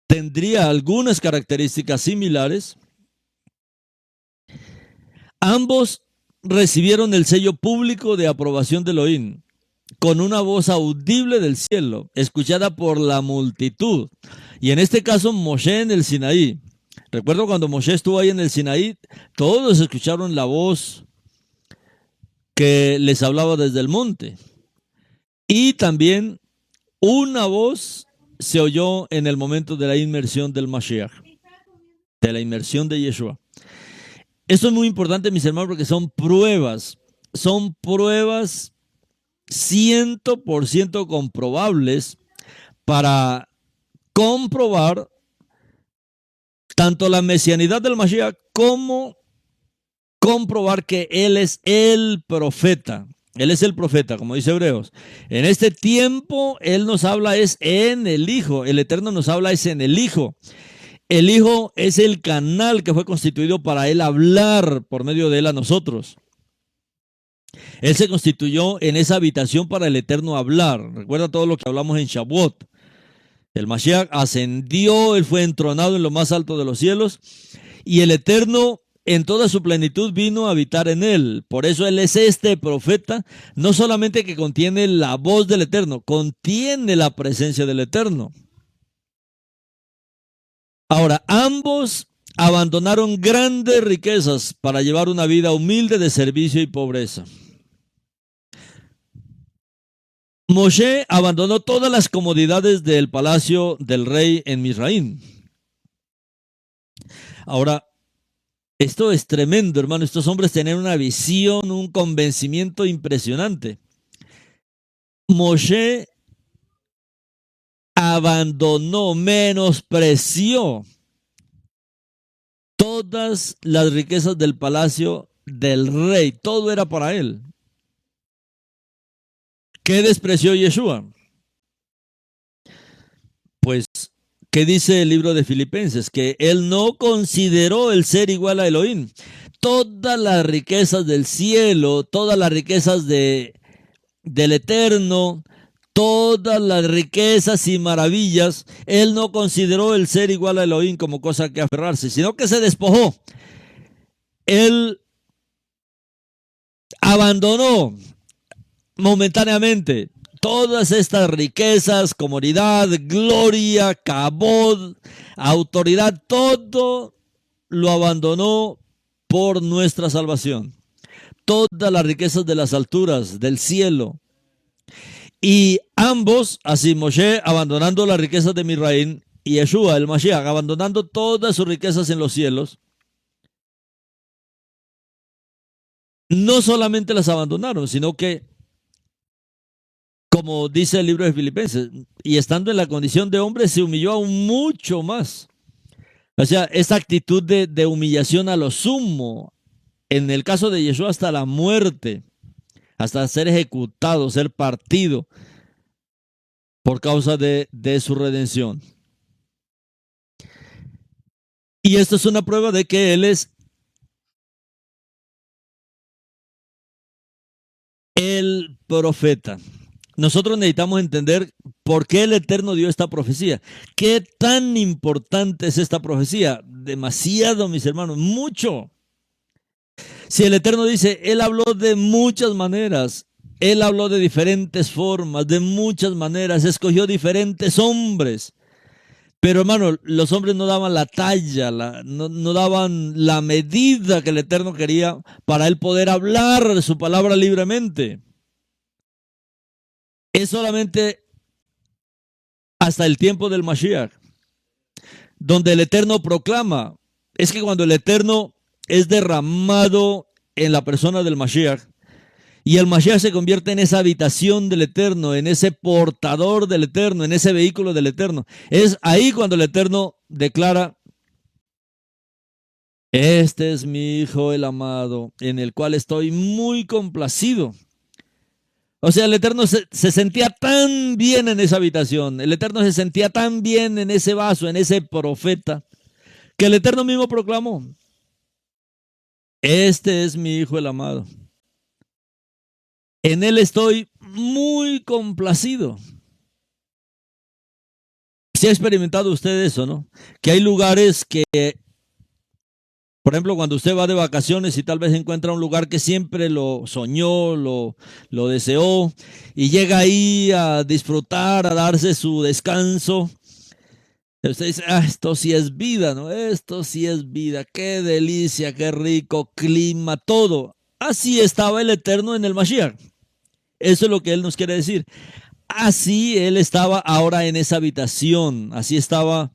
tendría algunas características similares, ambos recibieron el sello público de aprobación de Elohim con una voz audible del cielo, escuchada por la multitud. Y en este caso, Moshe en el Sinaí. Recuerdo cuando Moshe estuvo ahí en el Sinaí, todos escucharon la voz que les hablaba desde el monte. Y también una voz se oyó en el momento de la inmersión del Mashiach, de la inmersión de Yeshua. Esto es muy importante, mis hermanos, porque son pruebas 100% comprobables para comprobar tanto la mesianidad del Mashiach como comprobar que Él es el profeta. Él es el profeta, como dice Hebreos. En este tiempo, Él nos habla es en el Hijo. El Eterno nos habla es en el Hijo. El Hijo es el canal que fue constituido para Él hablar por medio de Él a nosotros. Él se constituyó en esa habitación para el Eterno hablar. Recuerda todo lo que hablamos en Shavuot. El Mashiach ascendió, Él fue entronado en lo más alto de los cielos y el Eterno en toda su plenitud vino a habitar en Él. Por eso Él es este profeta, no solamente que contiene la voz del Eterno, contiene la presencia del Eterno. Ahora, ambos abandonaron grandes riquezas para llevar una vida humilde de servicio y pobreza. Moshe abandonó todas las comodidades del palacio del rey en Misraim. Ahora, esto es tremendo, hermano. Estos hombres tenían una visión, un convencimiento impresionante. Moshe abandonó, menospreció todas las riquezas del palacio del rey. Todo era para él. ¿Qué despreció Yeshua? Pues, ¿qué dice el libro de Filipenses? Que él no consideró el ser igual a Elohim. Todas las riquezas del cielo, todas las riquezas del Eterno, todas las riquezas y maravillas, él no consideró el ser igual a Elohim como cosa que aferrarse, sino que se despojó. Él abandonó momentáneamente todas estas riquezas, comodidad, gloria, cabod, autoridad, todo lo abandonó por nuestra salvación. Todas las riquezas de las alturas, del cielo. Y ambos, así Moshe abandonando las riquezas de Misraim y Yeshua, el Mashiach, abandonando todas sus riquezas en los cielos, no solamente las abandonaron, sino que, como dice el libro de Filipenses, y estando en la condición de hombre, se humilló aún mucho más. O sea, esta actitud de humillación a lo sumo, en el caso de Yeshua hasta la muerte, hasta ser ejecutado, ser partido por causa de su redención. Y esto es una prueba de que Él es el profeta. Nosotros necesitamos entender por qué el Eterno dio esta profecía. ¿Qué tan importante es esta profecía? Demasiado, mis hermanos, mucho. Si el Eterno dice, Él habló de muchas maneras, Él habló de diferentes formas, de muchas maneras, escogió diferentes hombres. Pero hermano, los hombres no daban la talla, no daban la medida que el Eterno quería para Él poder hablar su palabra libremente. Es solamente hasta el tiempo del Mashiach, donde el Eterno proclama. Es que cuando el Eterno es derramado en la persona del Mashiach, y el Mashiach se convierte en esa habitación del Eterno, en ese portador del Eterno, en ese vehículo del Eterno. Es ahí cuando el Eterno declara, este es mi Hijo el amado, en el cual estoy muy complacido. O sea, el Eterno se sentía tan bien en esa habitación, el Eterno se sentía tan bien en ese vaso, en ese profeta, que el Eterno mismo proclamó, este es mi Hijo el amado. En él estoy muy complacido. ¿Sí ha experimentado usted eso, no? Que hay lugares que, por ejemplo, cuando usted va de vacaciones y tal vez encuentra un lugar que siempre lo soñó, lo deseó, y llega ahí a disfrutar, a darse su descanso. Usted dice, esto sí es vida, ¿no? Esto sí es vida. Qué delicia, qué rico clima, todo. Así estaba el Eterno en el Mashiach. Eso es lo que Él nos quiere decir. Así Él estaba ahora en esa habitación, así estaba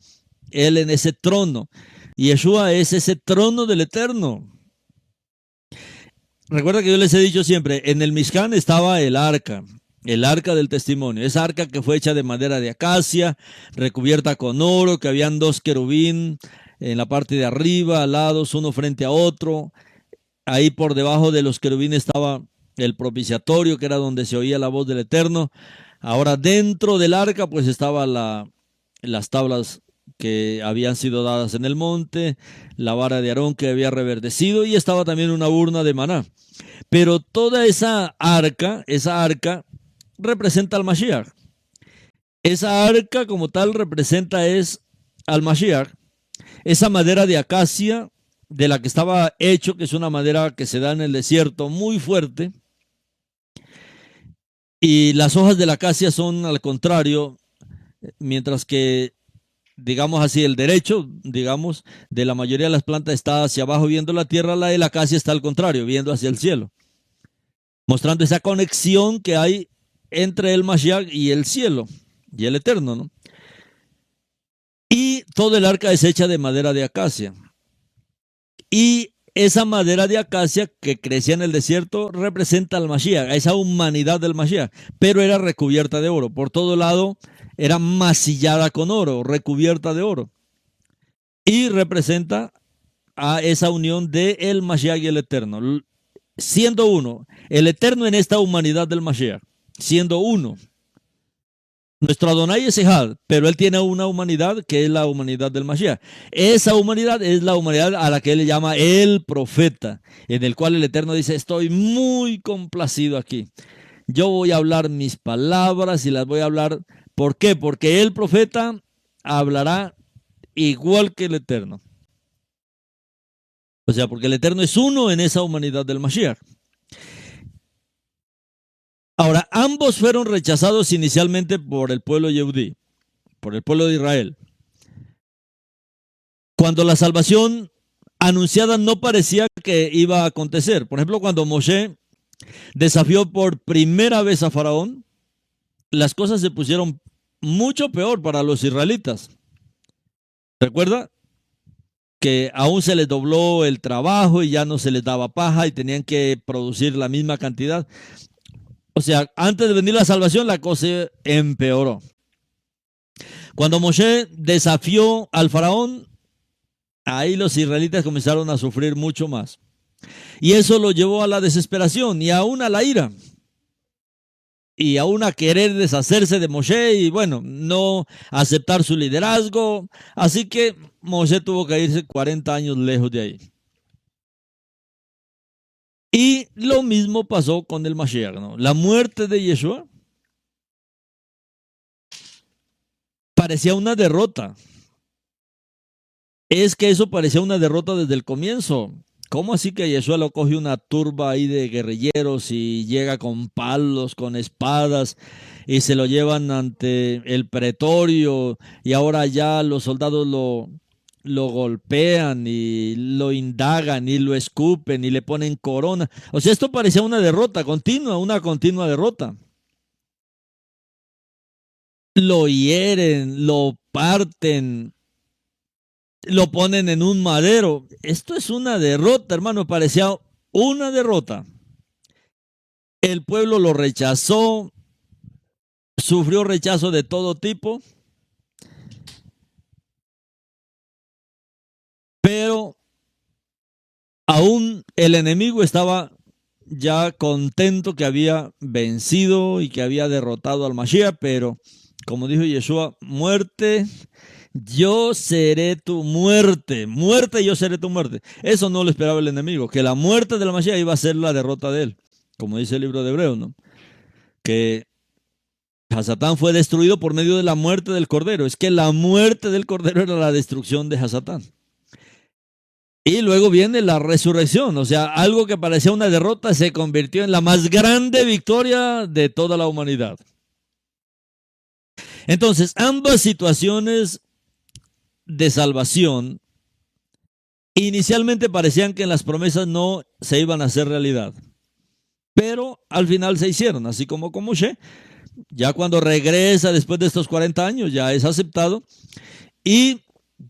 Él en ese trono. Y Yeshua es ese trono del Eterno. Recuerda que yo les he dicho siempre, en el Mishkan estaba el arca del testimonio. Esa arca que fue hecha de madera de acacia, recubierta con oro, que habían dos querubín en la parte de arriba, al lados, uno frente a otro. Ahí por debajo de los querubines estaba el propiciatorio, que era donde se oía la voz del Eterno. Ahora dentro del arca pues estaba las tablas que habían sido dadas en el monte, la vara de Aarón que había reverdecido y estaba también una urna de maná. Pero toda esa arca representa al Mashiach. Esa arca como tal representa es al Mashiach. Esa madera de acacia de la que estaba hecho, que es una madera que se da en el desierto muy fuerte, y las hojas de la acacia son al contrario, mientras que, digamos así, el derecho, digamos, de la mayoría de las plantas está hacia abajo viendo la tierra, la de la acacia está al contrario, viendo hacia el cielo, mostrando esa conexión que hay entre el Mashiach y el cielo, y el Eterno, ¿no? Y todo el arca es hecha de madera de acacia. Y esa madera de acacia que crecía en el desierto representa al Mashiach, a esa humanidad del Mashiach, pero era recubierta de oro. Por todo lado era masillada con oro, recubierta de oro. Y representa a esa unión de el Mashiach y el Eterno, siendo uno, el Eterno en esta humanidad del Mashiach, siendo uno. Nuestro Adonai es Ejad, pero él tiene una humanidad que es la humanidad del Mashiach. Esa humanidad es la humanidad a la que él le llama el profeta, en el cual el Eterno dice, estoy muy complacido aquí. Yo voy a hablar mis palabras y las voy a hablar. ¿Por qué? Porque el profeta hablará igual que el Eterno. O sea, porque el Eterno es uno en esa humanidad del Mashiach. Ahora, ambos fueron rechazados inicialmente por el pueblo yehudí, por el pueblo de Israel. Cuando la salvación anunciada no parecía que iba a acontecer. Por ejemplo, cuando Moshe desafió por primera vez a Faraón, las cosas se pusieron mucho peor para los israelitas. ¿Recuerda? Que aún se les dobló el trabajo y ya no se les daba paja y tenían que producir la misma cantidad. O sea, antes de venir la salvación, la cosa empeoró. Cuando Moshe desafió al faraón, ahí los israelitas comenzaron a sufrir mucho más. Y eso lo llevó a la desesperación y aún a la ira. Y aún a querer deshacerse de Moshe y bueno, no aceptar su liderazgo. Así que Moshe tuvo que irse 40 años lejos de ahí. Y lo mismo pasó con el Mashiach, ¿no? La muerte de Yeshua parecía una derrota. Es que eso parecía una derrota desde el comienzo. ¿Cómo así que Yeshua lo coge una turba ahí de guerrilleros y llega con palos, con espadas y se lo llevan ante el pretorio y ahora ya los soldados lo golpean y lo indagan y lo escupen y le ponen corona? O sea, esto parecía una derrota continua, una continua derrota. Lo hieren, lo parten, lo ponen en un madero. Esto es una derrota, hermano, parecía una derrota. El pueblo lo rechazó, sufrió rechazo de todo tipo, pero aún el enemigo estaba ya contento que había vencido y que había derrotado al Mashiach, pero como dijo Yeshua, muerte, yo seré tu muerte, muerte, yo seré tu muerte. Eso no lo esperaba el enemigo, que la muerte del Mashiach iba a ser la derrota de él, como dice el libro de Hebreos, ¿no? Que Hasatán fue destruido por medio de la muerte del Cordero. Es que la muerte del Cordero era la destrucción de Hasatán. Y luego viene la resurrección, o sea, algo que parecía una derrota se convirtió en la más grande victoria de toda la humanidad. Entonces, ambas situaciones de salvación inicialmente parecían que las promesas no se iban a hacer realidad, pero al final se hicieron, así como con Moshe. Ya cuando regresa después de estos 40 años, ya es aceptado. Y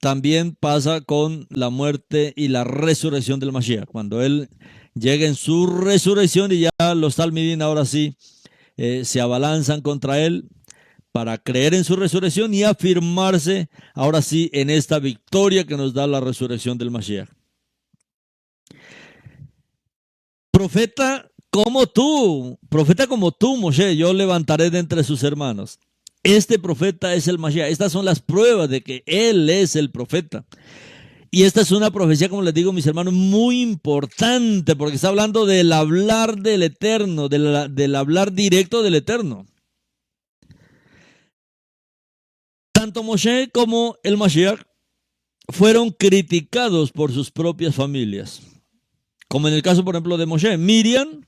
también pasa con la muerte y la resurrección del Mashiach. Cuando él llega en su resurrección y ya los talmidín ahora sí se abalanzan contra él para creer en su resurrección y afirmarse ahora sí en esta victoria que nos da la resurrección del Mashiach. Profeta como tú, Moshe, yo levantaré de entre sus hermanos. Este profeta es el Mashiach. Estas son las pruebas de que él es el profeta. Y esta es una profecía, como les digo, mis hermanos, muy importante, porque está hablando del hablar del Eterno, del hablar directo del Eterno. Tanto Moshe como el Mashiach fueron criticados por sus propias familias. Como en el caso, por ejemplo, de Moshe. Miriam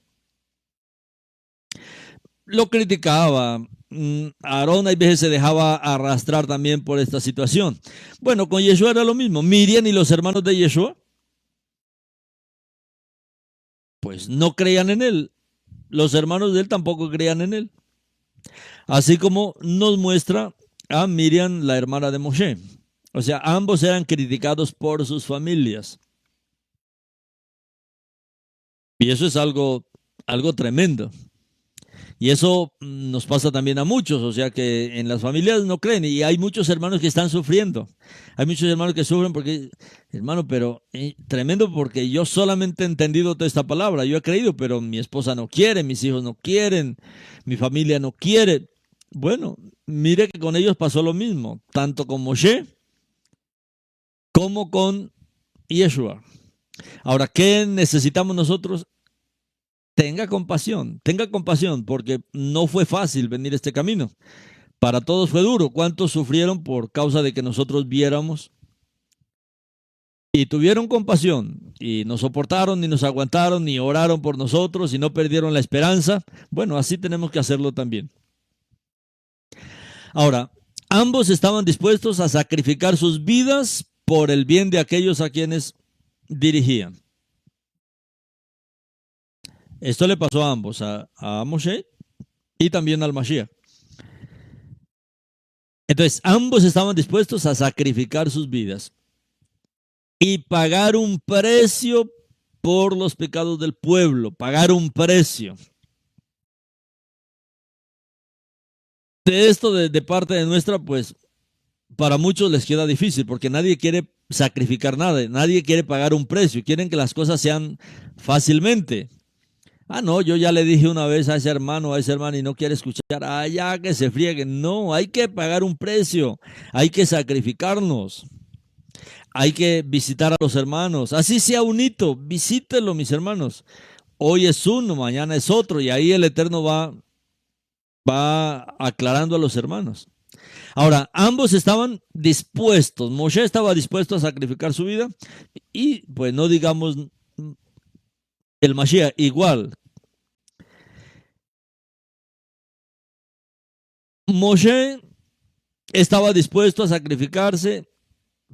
lo criticaba. Aarón a veces se dejaba arrastrar también por esta situación. Bueno, con Yeshua era lo mismo. Miriam y los hermanos de Yeshua, pues no creían en él. Los hermanos de él tampoco creían en él. Así como nos muestra a Miriam, la hermana de Moshe. O sea, ambos eran criticados por sus familias. Y eso es algo tremendo. Y eso nos pasa también a muchos, o sea que en las familias no creen y hay muchos hermanos que están sufriendo. Hay muchos hermanos que sufren porque, hermano, pero tremendo porque yo solamente he entendido toda esta palabra, yo he creído, pero mi esposa no quiere, mis hijos no quieren, mi familia no quiere. Bueno, mire que con ellos pasó lo mismo, tanto con Moshe como con Yeshua. Ahora, ¿qué necesitamos nosotros? Tenga compasión, porque no fue fácil venir este camino. Para todos fue duro. ¿Cuántos sufrieron por causa de que nosotros viéramos? Y tuvieron compasión, y nos soportaron, y nos aguantaron, y oraron por nosotros, y no perdieron la esperanza. Bueno, así tenemos que hacerlo también. Ahora, ambos estaban dispuestos a sacrificar sus vidas por el bien de aquellos a quienes dirigían. Esto le pasó a ambos, a Moshe y también al Mashiach. Entonces, ambos estaban dispuestos a sacrificar sus vidas y pagar un precio por los pecados del pueblo, pagar un precio. De esto de parte de nuestra, pues, para muchos les queda difícil porque nadie quiere sacrificar nada, nadie quiere pagar un precio, quieren que las cosas sean fácilmente. Ah, no, yo ya le dije una vez a ese hermano, a esa hermana y no quiere escuchar. Ah, ya que se friegue. No, hay que pagar un precio. Hay que sacrificarnos. Hay que visitar a los hermanos. Así sea un hito, visítelo, mis hermanos. Hoy es uno, mañana es otro, y ahí el Eterno va aclarando a los hermanos. Ahora, ambos estaban dispuestos. Moshe estaba dispuesto a sacrificar su vida y, pues, no digamos el Mashiach igual. Moshe estaba dispuesto a sacrificarse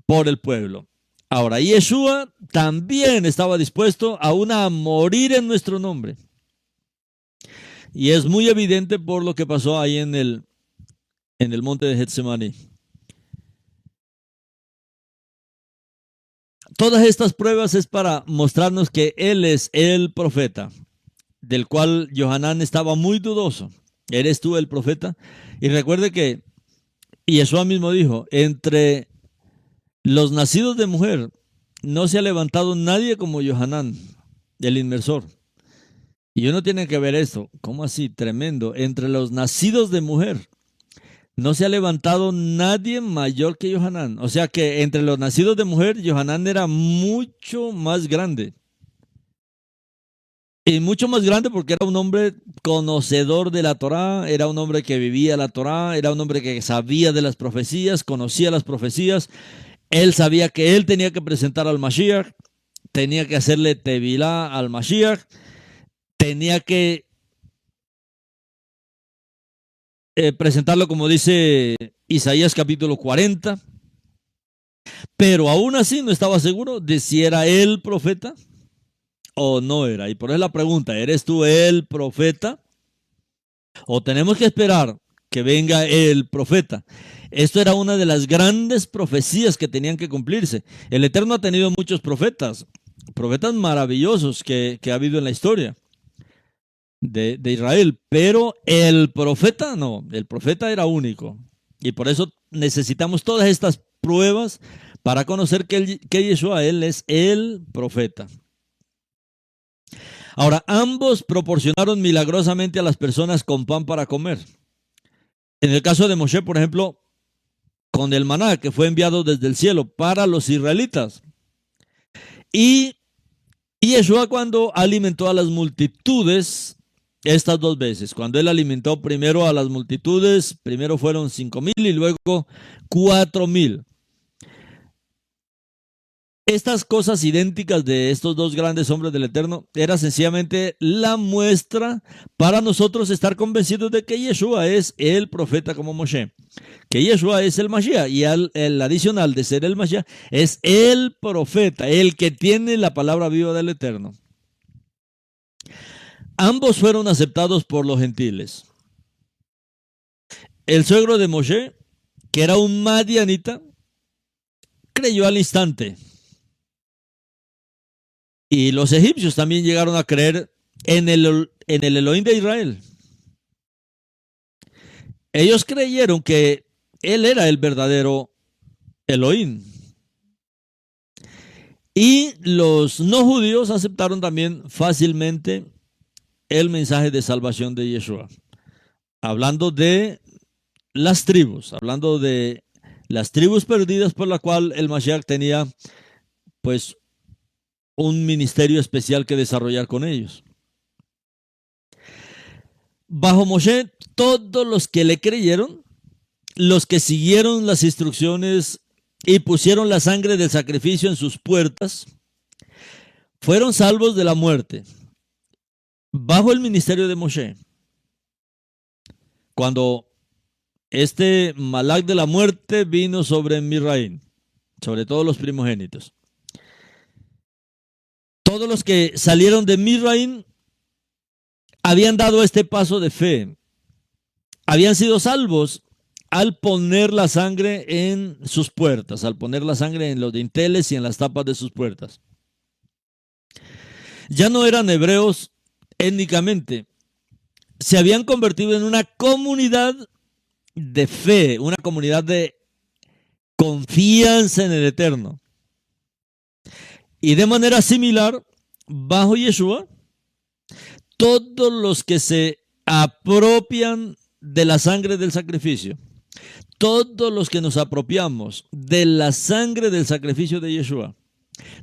por el pueblo. Ahora, Yeshua también estaba dispuesto aún a morir en nuestro nombre. Y es muy evidente por lo que pasó ahí en el monte de Getsemaní. Todas estas pruebas es para mostrarnos que Él es el profeta, del cual Johanán estaba muy dudoso. ¿Eres tú el profeta? Y recuerde que Yeshua mismo dijo, entre los nacidos de mujer no se ha levantado nadie como Johanán, el inmersor. Y uno tiene que ver esto. ¿Cómo así? Tremendo. Entre los nacidos de mujer no se ha levantado nadie mayor que Johanán. O sea que entre los nacidos de mujer, Johanán era mucho más grande. Y mucho más grande porque era un hombre conocedor de la Torá, era un hombre que vivía la Torá, era un hombre que sabía de las profecías, conocía las profecías. Él sabía que él tenía que presentar al Mashiach, tenía que hacerle tevilá al Mashiach, tenía que presentarlo como dice Isaías capítulo 40, pero aún así no estaba seguro de si era él profeta o no era. Y por eso la pregunta, ¿eres tú el profeta? ¿O tenemos que esperar que venga el profeta? Esto era una de las grandes profecías que tenían que cumplirse. El Eterno ha tenido muchos profetas maravillosos que ha habido en la historia de Israel, pero el profeta no, el profeta era único. Y por eso necesitamos todas estas pruebas para conocer que Yeshua, Él es el profeta. Ahora, ambos proporcionaron milagrosamente a las personas con pan para comer. En el caso de Moshe, por ejemplo, con el maná que fue enviado desde el cielo para los israelitas. Y Yeshua cuando alimentó a las multitudes estas dos veces. Cuando él alimentó primero a las multitudes, primero fueron 5,000 y luego 4,000. Estas cosas idénticas de estos dos grandes hombres del Eterno era sencillamente la muestra para nosotros estar convencidos de que Yeshua es el profeta como Moshe, que Yeshua es el Mashiach y el adicional de ser el Mashiach es el profeta, el que tiene la palabra viva del Eterno. Ambos fueron aceptados por los gentiles. El suegro de Moshe, que era un madianita, creyó al instante. Y los egipcios también llegaron a creer en el Elohim de Israel. Ellos creyeron que él era el verdadero Elohim. Y los no judíos aceptaron también fácilmente el mensaje de salvación de Yeshua. Hablando de las tribus perdidas por la cual el Mashiach tenía, pues, un ministerio especial que desarrollar con ellos. Bajo Moshe, todos los que le creyeron, los que siguieron las instrucciones y pusieron la sangre del sacrificio en sus puertas, fueron salvos de la muerte. Bajo el ministerio de Moshe, cuando este Malak de la muerte vino sobre Misraim, sobre todos los primogénitos, todos los que salieron de Misraim habían dado este paso de fe. Habían sido salvos al poner la sangre en sus puertas, al poner la sangre en los dinteles y en las tapas de sus puertas. Ya no eran hebreos étnicamente. Se habían convertido en una comunidad de fe, una comunidad de confianza en el Eterno. Y de manera similar, bajo Yeshua, todos los que se apropian de la sangre del sacrificio, todos los que nos apropiamos de la sangre del sacrificio de Yeshua,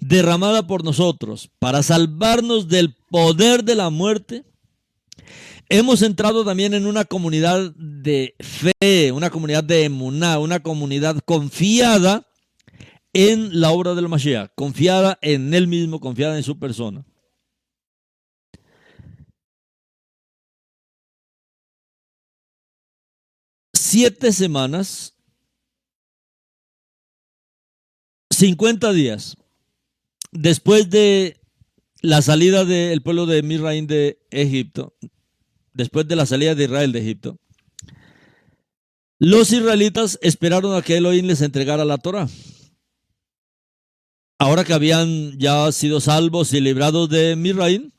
derramada por nosotros para salvarnos del poder de la muerte, hemos entrado también en una comunidad de fe, una comunidad de emuná, una comunidad confiada en la obra del Mashiach, confiada en él mismo, confiada en su persona. Siete semanas, 50 días después de la salida del pueblo de Misraim de Egipto, después de la salida de Israel de Egipto, los israelitas esperaron a que Elohim les entregara la Torá. Ahora que habían ya sido salvos y librados de Misraim,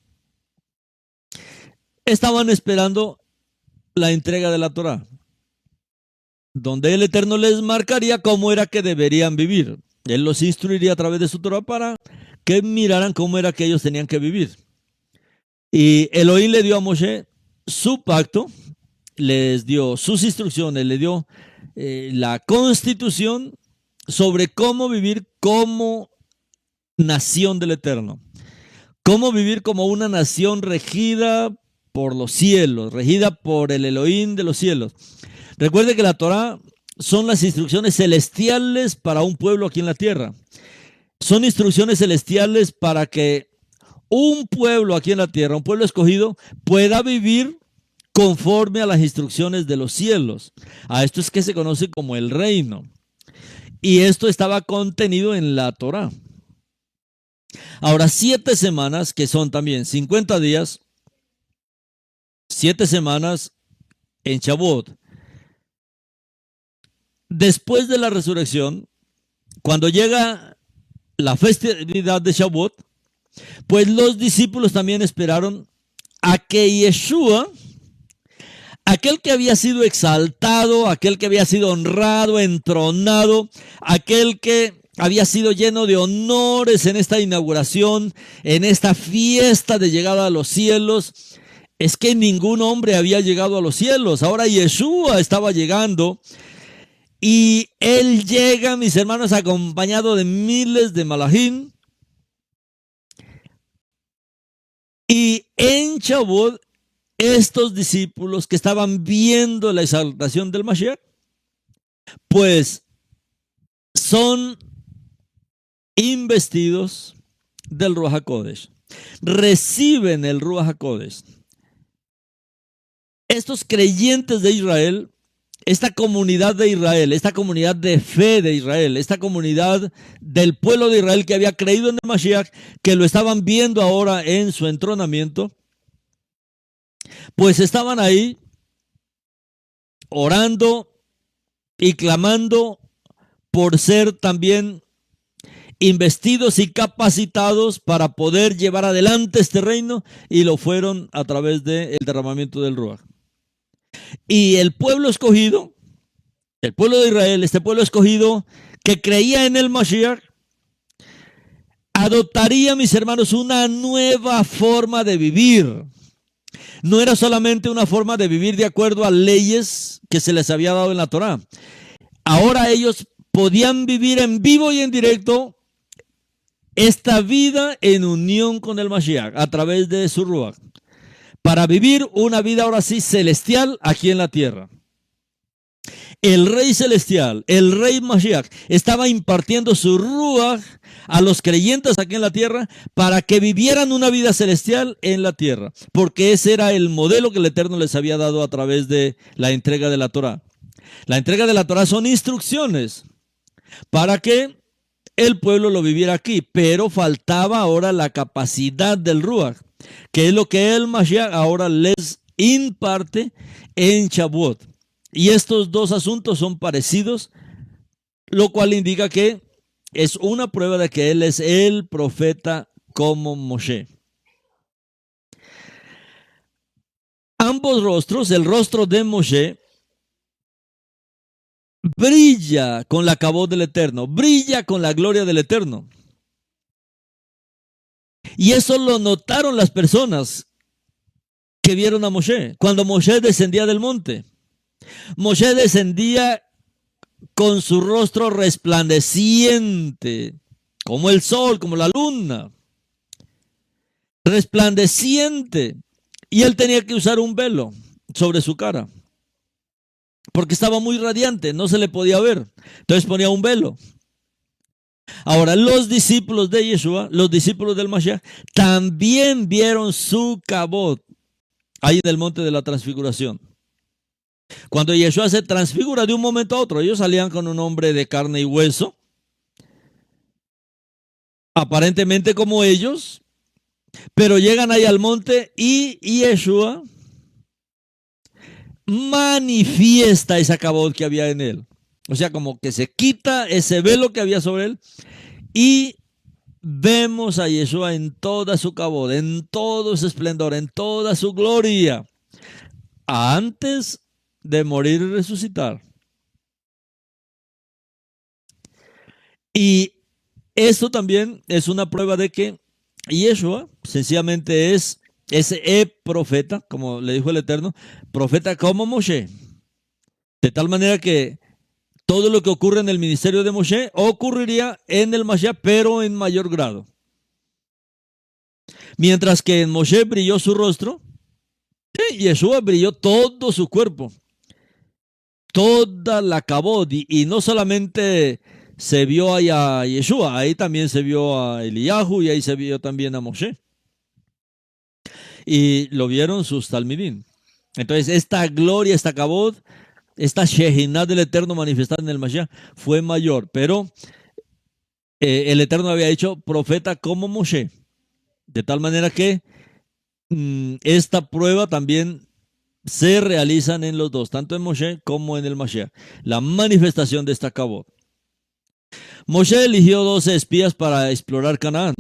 estaban esperando la entrega de la Torá, donde el Eterno les marcaría cómo era que deberían vivir. Él los instruiría a través de su Torá para que miraran cómo era que ellos tenían que vivir. Y Elohim le dio a Moshe su pacto, les dio sus instrucciones, le dio la constitución sobre cómo vivir como nación del Eterno. Cómo vivir como una nación regida por los cielos, regida por el Elohim de los cielos. Recuerde que la Torá son las instrucciones celestiales para un pueblo aquí en la tierra. Son instrucciones celestiales para que un pueblo aquí en la tierra, un pueblo escogido, pueda vivir conforme a las instrucciones de los cielos. A esto es que se conoce como el reino. Y esto estaba contenido en la Torá. Ahora, 7 semanas, que son también 50 días, 7 semanas en Shavuot. Después de la resurrección, cuando llega la festividad de Shavuot, pues los discípulos también esperaron a que Yeshua, aquel que había sido exaltado, aquel que había sido honrado, entronado, aquel que había sido lleno de honores en esta inauguración, en esta fiesta de llegada a los cielos. Es que ningún hombre había llegado a los cielos. Ahora Yeshua estaba llegando y él llega, mis hermanos, acompañado de miles de malajim. Y en Shavuot, estos discípulos que estaban viendo la exaltación del Mashiach, pues son investidos del Ruach HaKodesh. Reciben el Ruach HaKodesh. Estos creyentes de Israel, esta comunidad de Israel, esta comunidad de fe de Israel, esta comunidad del pueblo de Israel que había creído en el Mashiach, que lo estaban viendo ahora en su entronamiento, pues estaban ahí orando y clamando por ser también investidos y capacitados para poder llevar adelante este reino, y lo fueron a través del derramamiento del Ruach. Y el pueblo escogido, el pueblo de Israel, este pueblo escogido que creía en el Mashiach, adoptaría, mis hermanos, una nueva forma de vivir. No era solamente una forma de vivir de acuerdo a leyes que se les había dado en la Torá. Ahora ellos podían vivir en vivo y en directo esta vida en unión con el Mashiach a través de su Ruach, para vivir una vida ahora sí celestial aquí en la tierra. El Rey Celestial, el Rey Mashiach, estaba impartiendo su Ruach a los creyentes aquí en la tierra para que vivieran una vida celestial en la tierra, porque ese era el modelo que el Eterno les había dado a través de la entrega de la Torá. La entrega de la Torá son instrucciones para que el pueblo lo viviera aquí, pero faltaba ahora la capacidad del Ruach, que es lo que el Mashiach ahora les imparte en Shavuot. Y estos dos asuntos son parecidos, lo cual indica que es una prueba de que él es el profeta como Moshe. Ambos rostros, el rostro de Moshe, brilla con la cabot del Eterno, brilla con la gloria del Eterno. Y eso lo notaron las personas que vieron a Moshe. Cuando Moshe descendía del monte, Moshe descendía con su rostro resplandeciente, como el sol, como la luna, resplandeciente. Y él tenía que usar un velo sobre su cara, porque estaba muy radiante, no se le podía ver. Entonces ponía un velo. Ahora, los discípulos de Yeshua, los discípulos del Mashiach, también vieron su cabot ahí en el monte de la transfiguración. Cuando Yeshua se transfigura de un momento a otro, ellos salían con un hombre de carne y hueso, aparentemente como ellos, pero llegan ahí al monte y Yeshua manifiesta esa cabot que había en él. O sea, como que se quita ese velo que había sobre él y vemos a Yeshua en toda su cabot, en todo su esplendor, en toda su gloria, antes de morir y resucitar. Y esto también es una prueba de que Yeshua sencillamente es ese profeta, como le dijo el Eterno, profeta como Moshe. De tal manera que todo lo que ocurre en el ministerio de Moshe ocurriría en el Mashiach, pero en mayor grado. Mientras que en Moshe brilló su rostro, Yeshua brilló todo su cuerpo, toda la cabod, y no solamente se vio ahí a Yeshua, ahí también se vio a Eliyahu y ahí se vio también a Moshe. Y lo vieron sus talmidín. Entonces esta gloria, esta cabod, esta Shehinah del Eterno manifestada en el Mashiach fue mayor, pero el Eterno había dicho profeta como Moshe, de tal manera que esta prueba también se realizan en los dos, tanto en Moshe como en el Mashiach, la manifestación de esta cabot. Moshe eligió 12 espías para explorar Canaán.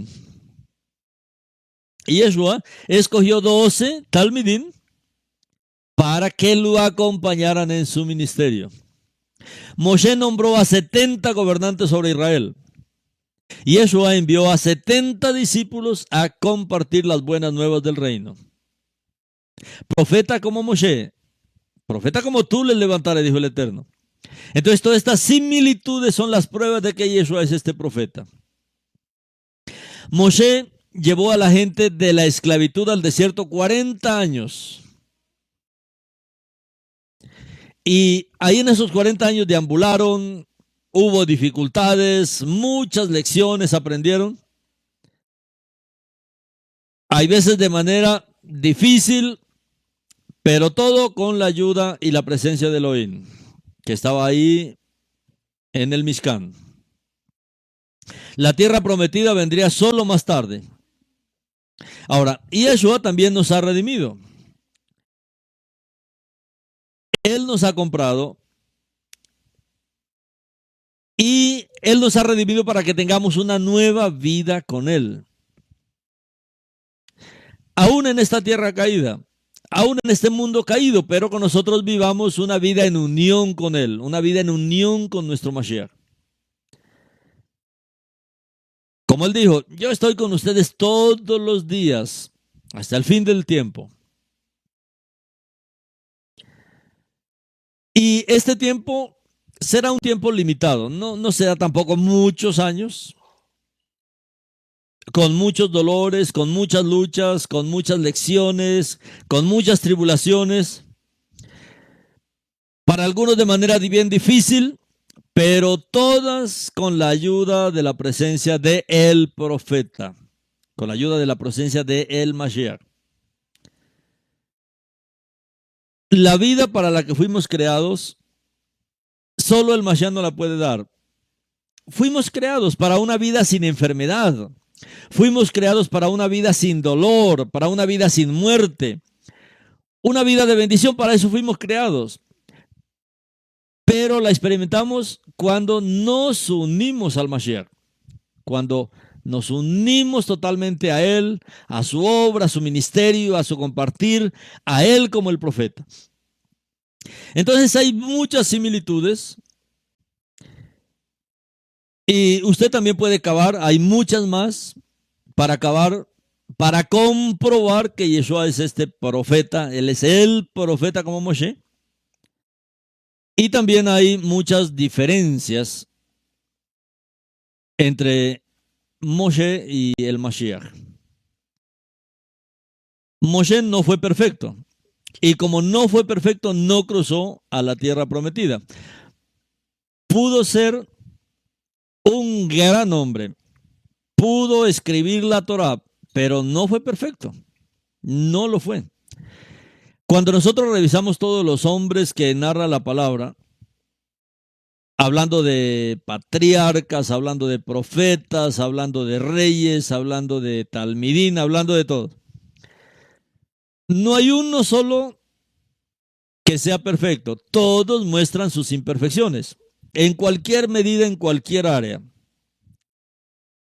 Y Yeshua escogió 12 talmidín para que lo acompañaran en su ministerio. Moshe nombró a 70 gobernantes sobre Israel. Y Yeshua envió a 70 discípulos a compartir las buenas nuevas del reino. Profeta como Moshe, profeta como tú les levantaré, dijo el Eterno. Entonces todas estas similitudes son las pruebas de que Yeshua es este profeta. Moshe llevó a la gente de la esclavitud al desierto 40 años. Y ahí en esos 40 años deambularon, hubo dificultades, muchas lecciones aprendieron. Hay veces de manera difícil, pero todo con la ayuda y la presencia de Elohim, que estaba ahí en el Mishkan. La tierra prometida vendría solo más tarde. Ahora, Yeshua también nos ha redimido. Él nos ha comprado y Él nos ha redimido para que tengamos una nueva vida con Él. Aún en esta tierra caída, aún en este mundo caído, pero con nosotros vivamos una vida en unión con Él, una vida en unión con nuestro Mashiach. Como Él dijo, yo estoy con ustedes todos los días, hasta el fin del tiempo. Y este tiempo será un tiempo limitado, no será tampoco muchos años, con muchos dolores, con muchas luchas, con muchas lecciones, con muchas tribulaciones. Para algunos de manera bien difícil, pero todas con la ayuda de la presencia de el profeta, con la ayuda de la presencia de el Mashiach. La vida para la que fuimos creados, solo el Mashiach no la puede dar. Fuimos creados para una vida sin enfermedad. Fuimos creados para una vida sin dolor, para una vida sin muerte. Una vida de bendición, para eso fuimos creados. Pero la experimentamos cuando nos unimos al Mashiach. Cuando nos unimos totalmente a Él, a su obra, a su ministerio, a su compartir, a Él como el profeta. Entonces hay muchas similitudes. Y usted también puede cavar, hay muchas más para cavar, para comprobar que Yeshua es este profeta, Él es el profeta como Moshe. Y también hay muchas diferencias entre Moshe y el Mashiach. Moshe no fue perfecto. Y como no fue perfecto, no cruzó a la tierra prometida. Pudo ser un gran hombre. Pudo escribir la Torá, pero no fue perfecto. No lo fue. Cuando nosotros revisamos todos los hombres que narra la palabra, hablando de patriarcas, hablando de profetas, hablando de reyes, hablando de talmidín, hablando de todo, no hay uno solo que sea perfecto. Todos muestran sus imperfecciones, en cualquier medida, en cualquier área.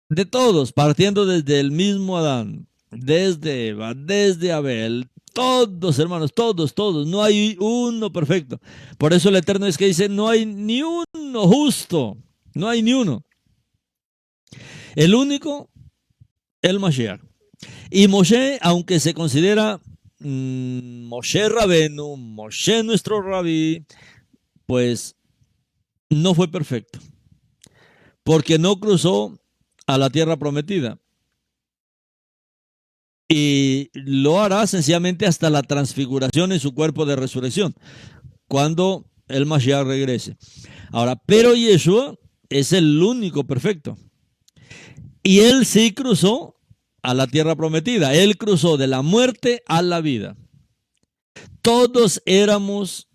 De todos, partiendo desde el mismo Adán, desde Eva, desde Abel, todos hermanos, todos, no hay uno perfecto. Por eso el Eterno es que dice, no hay ni uno justo, no hay ni uno. El único, el Mashiach. Y Moshe, aunque se considera Moshe Rabenu, Moshe nuestro rabí, pues no fue perfecto, porque no cruzó a la tierra prometida. Y lo hará sencillamente hasta la transfiguración en su cuerpo de resurrección, cuando el Mashiach regrese. Ahora, pero Yeshua es el único perfecto. Y él sí cruzó a la tierra prometida. Él cruzó de la muerte a la vida. Todos éramos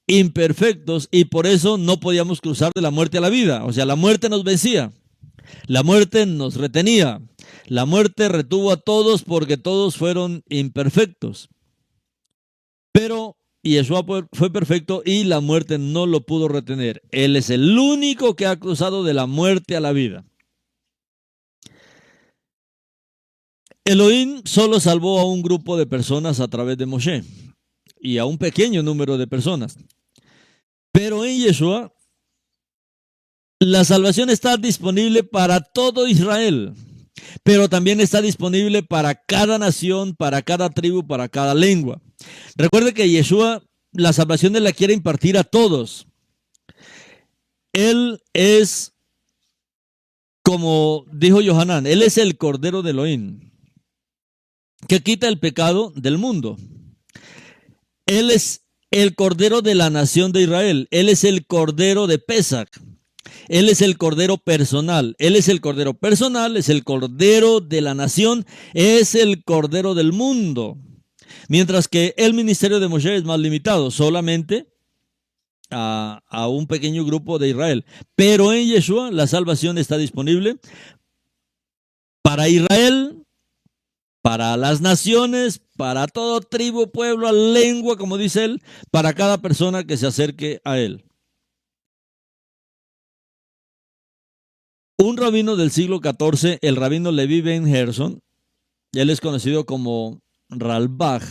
imperfectos y por eso no podíamos cruzar de la muerte a la vida. O sea, la muerte nos vencía. La muerte nos retenía. La muerte retuvo a todos porque todos fueron imperfectos. Pero Yeshua fue perfecto y la muerte no lo pudo retener. Él es el único que ha cruzado de la muerte a la vida. Elohim solo salvó a un grupo de personas a través de Moshe y a un pequeño número de personas. Pero en Yeshua, la salvación está disponible para todo Israel, pero también está disponible para cada nación, para cada tribu, para cada lengua. Recuerde que Yeshua, la salvación Él la quiere impartir a todos. Él es, como dijo Yohanan, Él es el Cordero de Elohim, que quita el pecado del mundo. Él es el Cordero de la nación de Israel. Él es el Cordero de Pesach. Él es el Cordero personal. Él es el Cordero personal, es el Cordero de la nación, es el Cordero del mundo. Mientras que el ministerio de Moshe es más limitado, solamente a un pequeño grupo de Israel. Pero en Yeshua la salvación está disponible para Israel, para las naciones, para todo tribu, pueblo, lengua, como dice él, para cada persona que se acerque a él. Un rabino del siglo XIV, el rabino Levi Ben Gerson, él es conocido como Ralbach.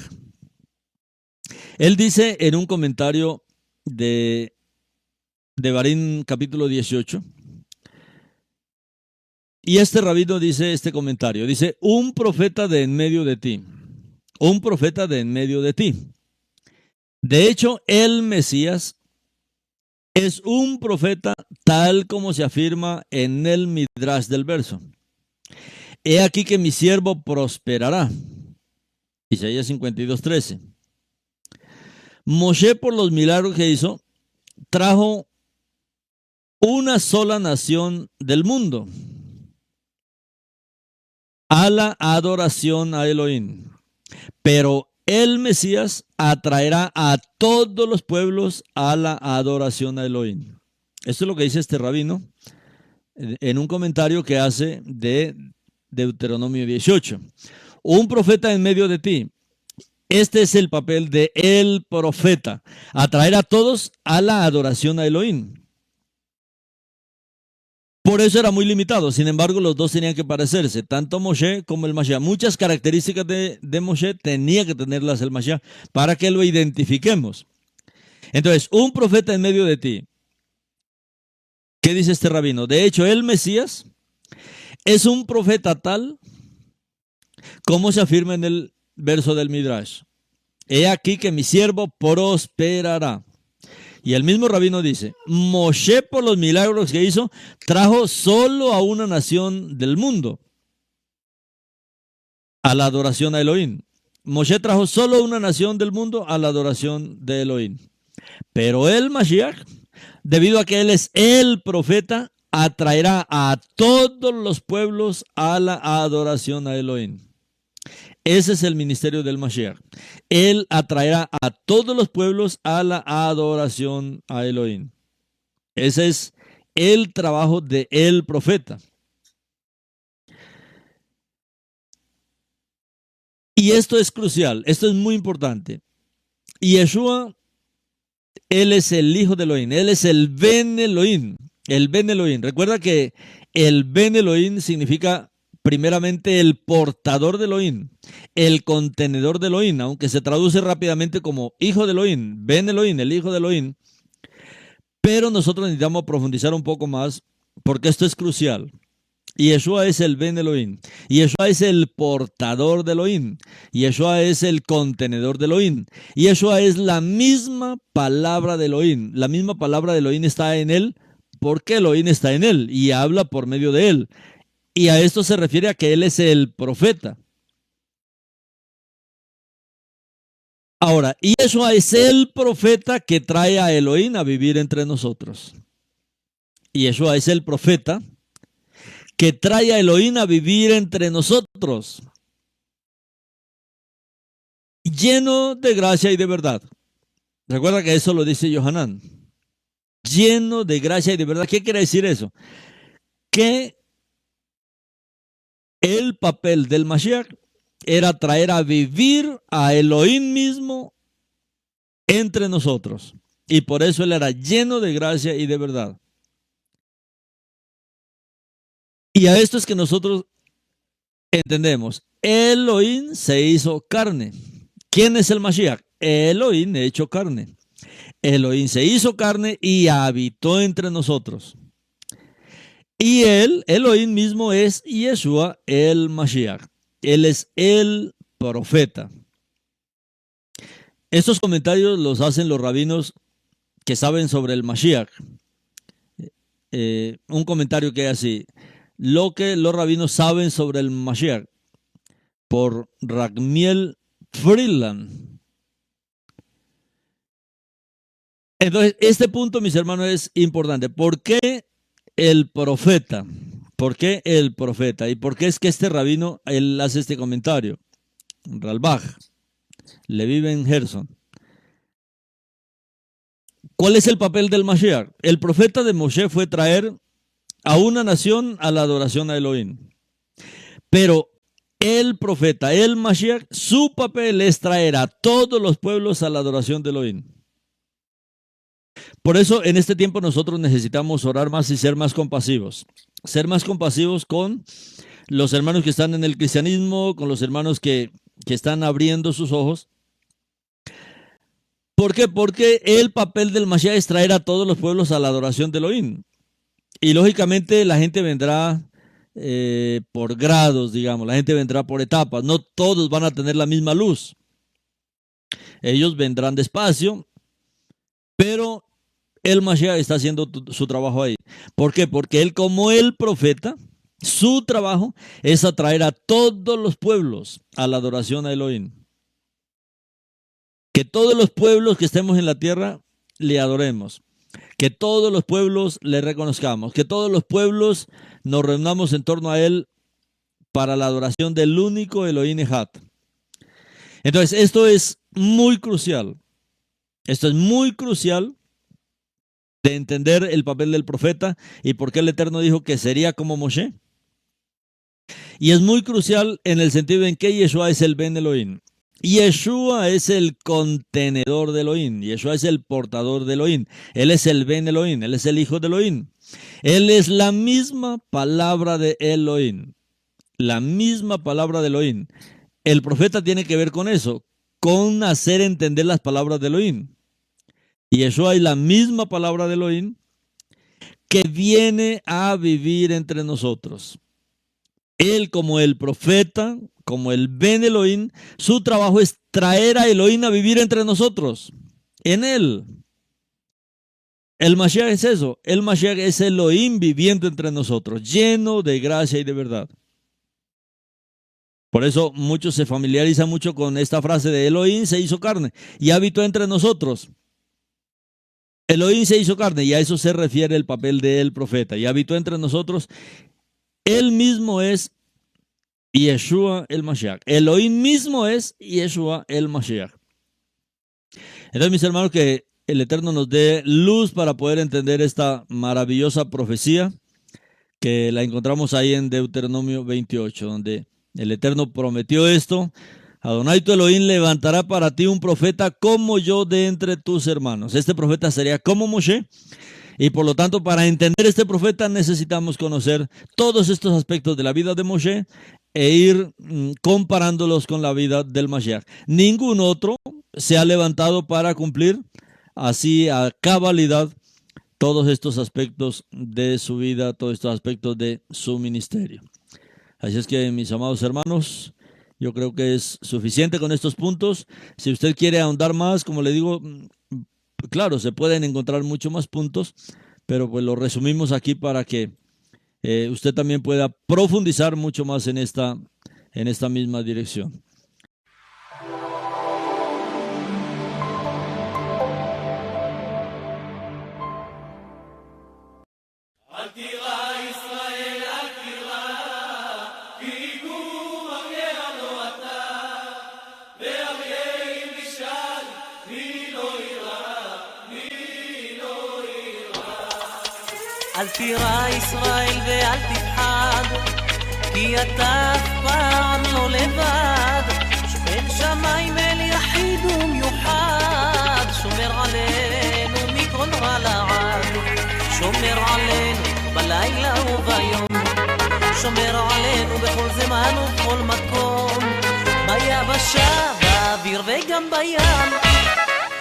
Él dice en un comentario de Devarim capítulo 18, y este rabino dice este comentario, dice, un profeta de en medio de ti, un profeta de en medio de ti. De hecho, el Mesías es un profeta tal como se afirma en el Midrash del verso. He aquí que mi siervo prosperará. Isaías 52:13. Moshe, por los milagros que hizo, trajo una sola nación del mundo a la adoración a Elohim. Pero el Mesías atraerá a todos los pueblos a la adoración a Elohim. Esto es lo que dice este rabino en un comentario que hace de Deuteronomio 18. Un profeta en medio de ti. Este es el papel de el profeta, atraer a todos a la adoración a Elohim. Por eso era muy limitado. Sin embargo, los dos tenían que parecerse, tanto Moshe como el Mashiach. Muchas características de Moshe tenía que tenerlas el Mashiach para que lo identifiquemos. Entonces, un profeta en medio de ti. ¿Qué dice este rabino? De hecho, el Mesías es un profeta tal como se afirma en el verso del Midrash. He aquí que mi siervo prosperará. Y el mismo rabino dice, Moshe por los milagros que hizo, trajo solo a una nación del mundo a la adoración a Elohim. Moshe trajo solo a una nación del mundo a la adoración de Elohim. Pero el Mashiach, debido a que él es el profeta, atraerá a todos los pueblos a la adoración a Elohim. Ese es el ministerio del Mashiach. Él atraerá a todos los pueblos a la adoración a Elohim. Ese es el trabajo de el profeta. Y esto es crucial, esto es muy importante. Yeshua, él es el hijo de Elohim, él es el Ben Elohim, el Ben Elohim. Recuerda que el Ben Elohim significa primeramente el portador de Elohim, el contenedor de Elohim, aunque se traduce rápidamente como hijo de Elohim, Ben Elohim, el hijo de Elohim. Pero nosotros necesitamos profundizar un poco más porque esto es crucial. Yeshua es el Ben Elohim, Yeshua es el portador de Elohim, Yeshua es el contenedor de Elohim, Yeshua es la misma palabra de Elohim, la misma palabra de Elohim está en él porque Elohim está en él y habla por medio de él. Y a esto se refiere a que él es el profeta. Ahora, Yeshua es el profeta que trae a Elohim a vivir entre nosotros. Yeshua es el profeta que trae a Elohim a vivir entre nosotros, lleno de gracia y de verdad. Recuerda que eso lo dice Yohanan. Lleno de gracia y de verdad. ¿Qué quiere decir eso? Que el papel del Mashiach era traer a vivir a Elohim mismo entre nosotros. Y por eso él era lleno de gracia y de verdad. Y a esto es que nosotros entendemos. Elohim se hizo carne. ¿Quién es el Mashiach? Elohim hecho carne. Elohim se hizo carne y habitó entre nosotros. Y él, Elohim mismo, es Yeshua el Mashiach. Él es el profeta. Estos comentarios los hacen los rabinos que saben sobre el Mashiach. Un comentario que es así. Lo que los rabinos saben sobre el Mashiach, por Ragmiel Friedland. Entonces, este punto, mis hermanos, es importante. ¿Por qué el profeta? ¿Por qué el profeta? ¿Y por qué es que este rabino, él hace este comentario? Ralbach, Levi Ben Gerson. ¿Cuál es el papel del Mashiach? El profeta de Moshe fue traer a una nación a la adoración a Elohim. Pero el profeta, el Mashiach, su papel es traer a todos los pueblos a la adoración de Elohim. Por eso en este tiempo nosotros necesitamos orar más y ser más compasivos. Ser más compasivos con los hermanos que están en el cristianismo, con los hermanos que están abriendo sus ojos. ¿Por qué? Porque el papel del Mashiach es traer a todos los pueblos a la adoración de Elohim. Y lógicamente la gente vendrá por grados, digamos, la gente vendrá por etapas. No todos van a tener la misma luz. Ellos vendrán despacio, pero el Mashiach está haciendo su trabajo ahí. ¿Por qué? Porque él, como el profeta, su trabajo es atraer a todos los pueblos a la adoración a Elohim. Que todos los pueblos que estemos en la tierra le adoremos. Que todos los pueblos le reconozcamos. Que todos los pueblos nos reunamos en torno a él para la adoración del único Elohim Echad. Entonces, esto es muy crucial. Esto es muy crucial de entender el papel del profeta y por qué el Eterno dijo que sería como Moshe. Y es muy crucial en el sentido en que Yeshua es el Ben Elohim. Yeshua es el contenedor de Elohim. Yeshua es el portador de Elohim. Él es el Ben Elohim. Él es el hijo de Elohim. Él es la misma palabra de Elohim. La misma palabra de Elohim. El profeta tiene que ver con eso, con hacer entender las palabras de Elohim. Yeshua es la misma palabra de Elohim que viene a vivir entre nosotros. Él, como el profeta, como el Ben Elohim, su trabajo es traer a Elohim a vivir entre nosotros, en él. El Mashiach es eso. El Mashiach es Elohim viviendo entre nosotros, lleno de gracia y de verdad. Por eso muchos se familiarizan mucho con esta frase de Elohim se hizo carne y habitó entre nosotros. Elohim se hizo carne y a eso se refiere el papel del profeta. Y habitó entre nosotros. Él mismo es Yeshua el Mashiach. Elohim mismo es Yeshua el Mashiach. Entonces, mis hermanos, que el Eterno nos dé luz para poder entender esta maravillosa profecía que la encontramos ahí en Deuteronomio 28, donde el Eterno prometió esto. Adonai tu Elohim levantará para ti un profeta como yo de entre tus hermanos. Este profeta sería como Moshe. Y por lo tanto, para entender este profeta necesitamos conocer todos estos aspectos de la vida de Moshe e ir comparándolos con la vida del Mashiach. Ningún otro se ha levantado para cumplir así a cabalidad todos estos aspectos de su vida, todos estos aspectos de su ministerio. Así es que, mis amados hermanos, yo creo que es suficiente con estos puntos. Si usted quiere ahondar más, como le digo, claro, se pueden encontrar muchos más puntos, pero pues lo resumimos aquí para que usted también pueda profundizar mucho más en esta misma dirección. אל תירא ישראל ואל תפחד, כי אתה אף פעם לא לבד. שוכן שמיים אל יחיד ומיוחד, שומר עלינו מכל רע לעד. שומר עלינו בלילה וביום, שומר עלינו בכל זמן ובכל מקום, ביבשה, באוויר וגם בים,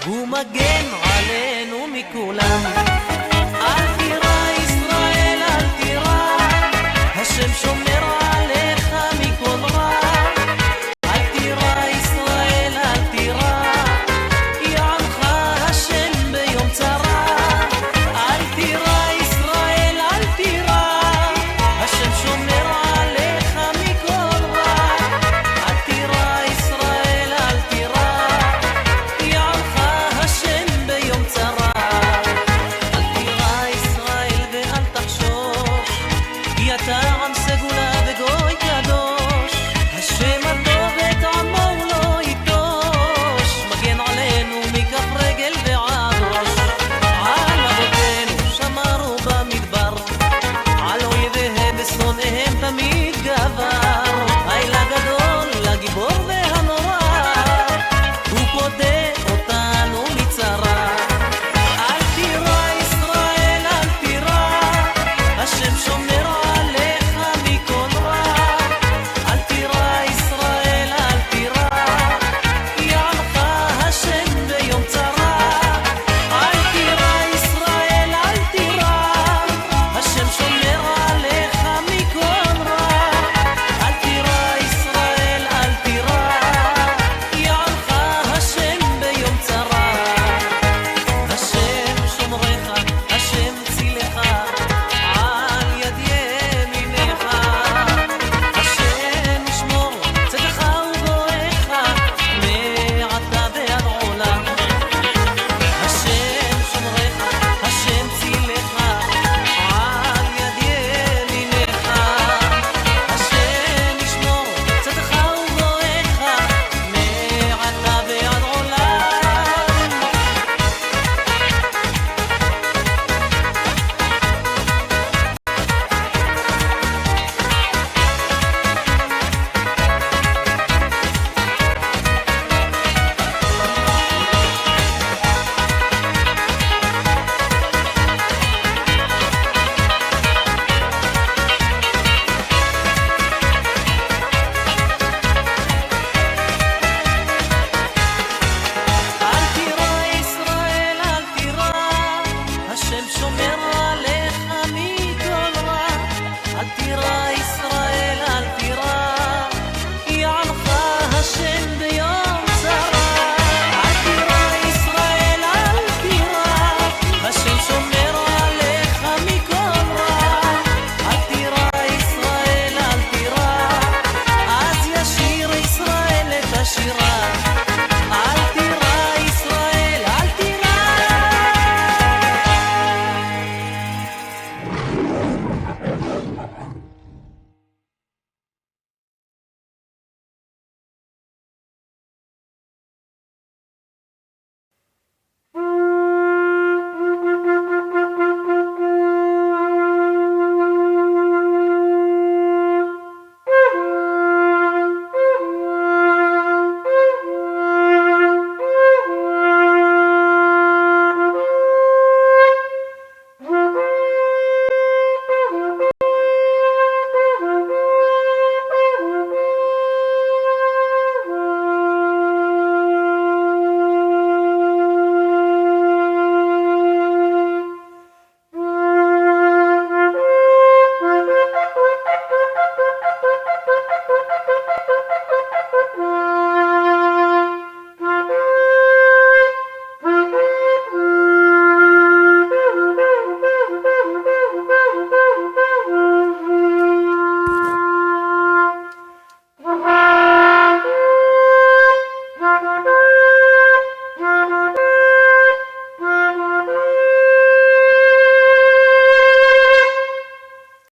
הוא מגן עלינו מכולם. אל תירא ישראל, אל תירא, השם שומר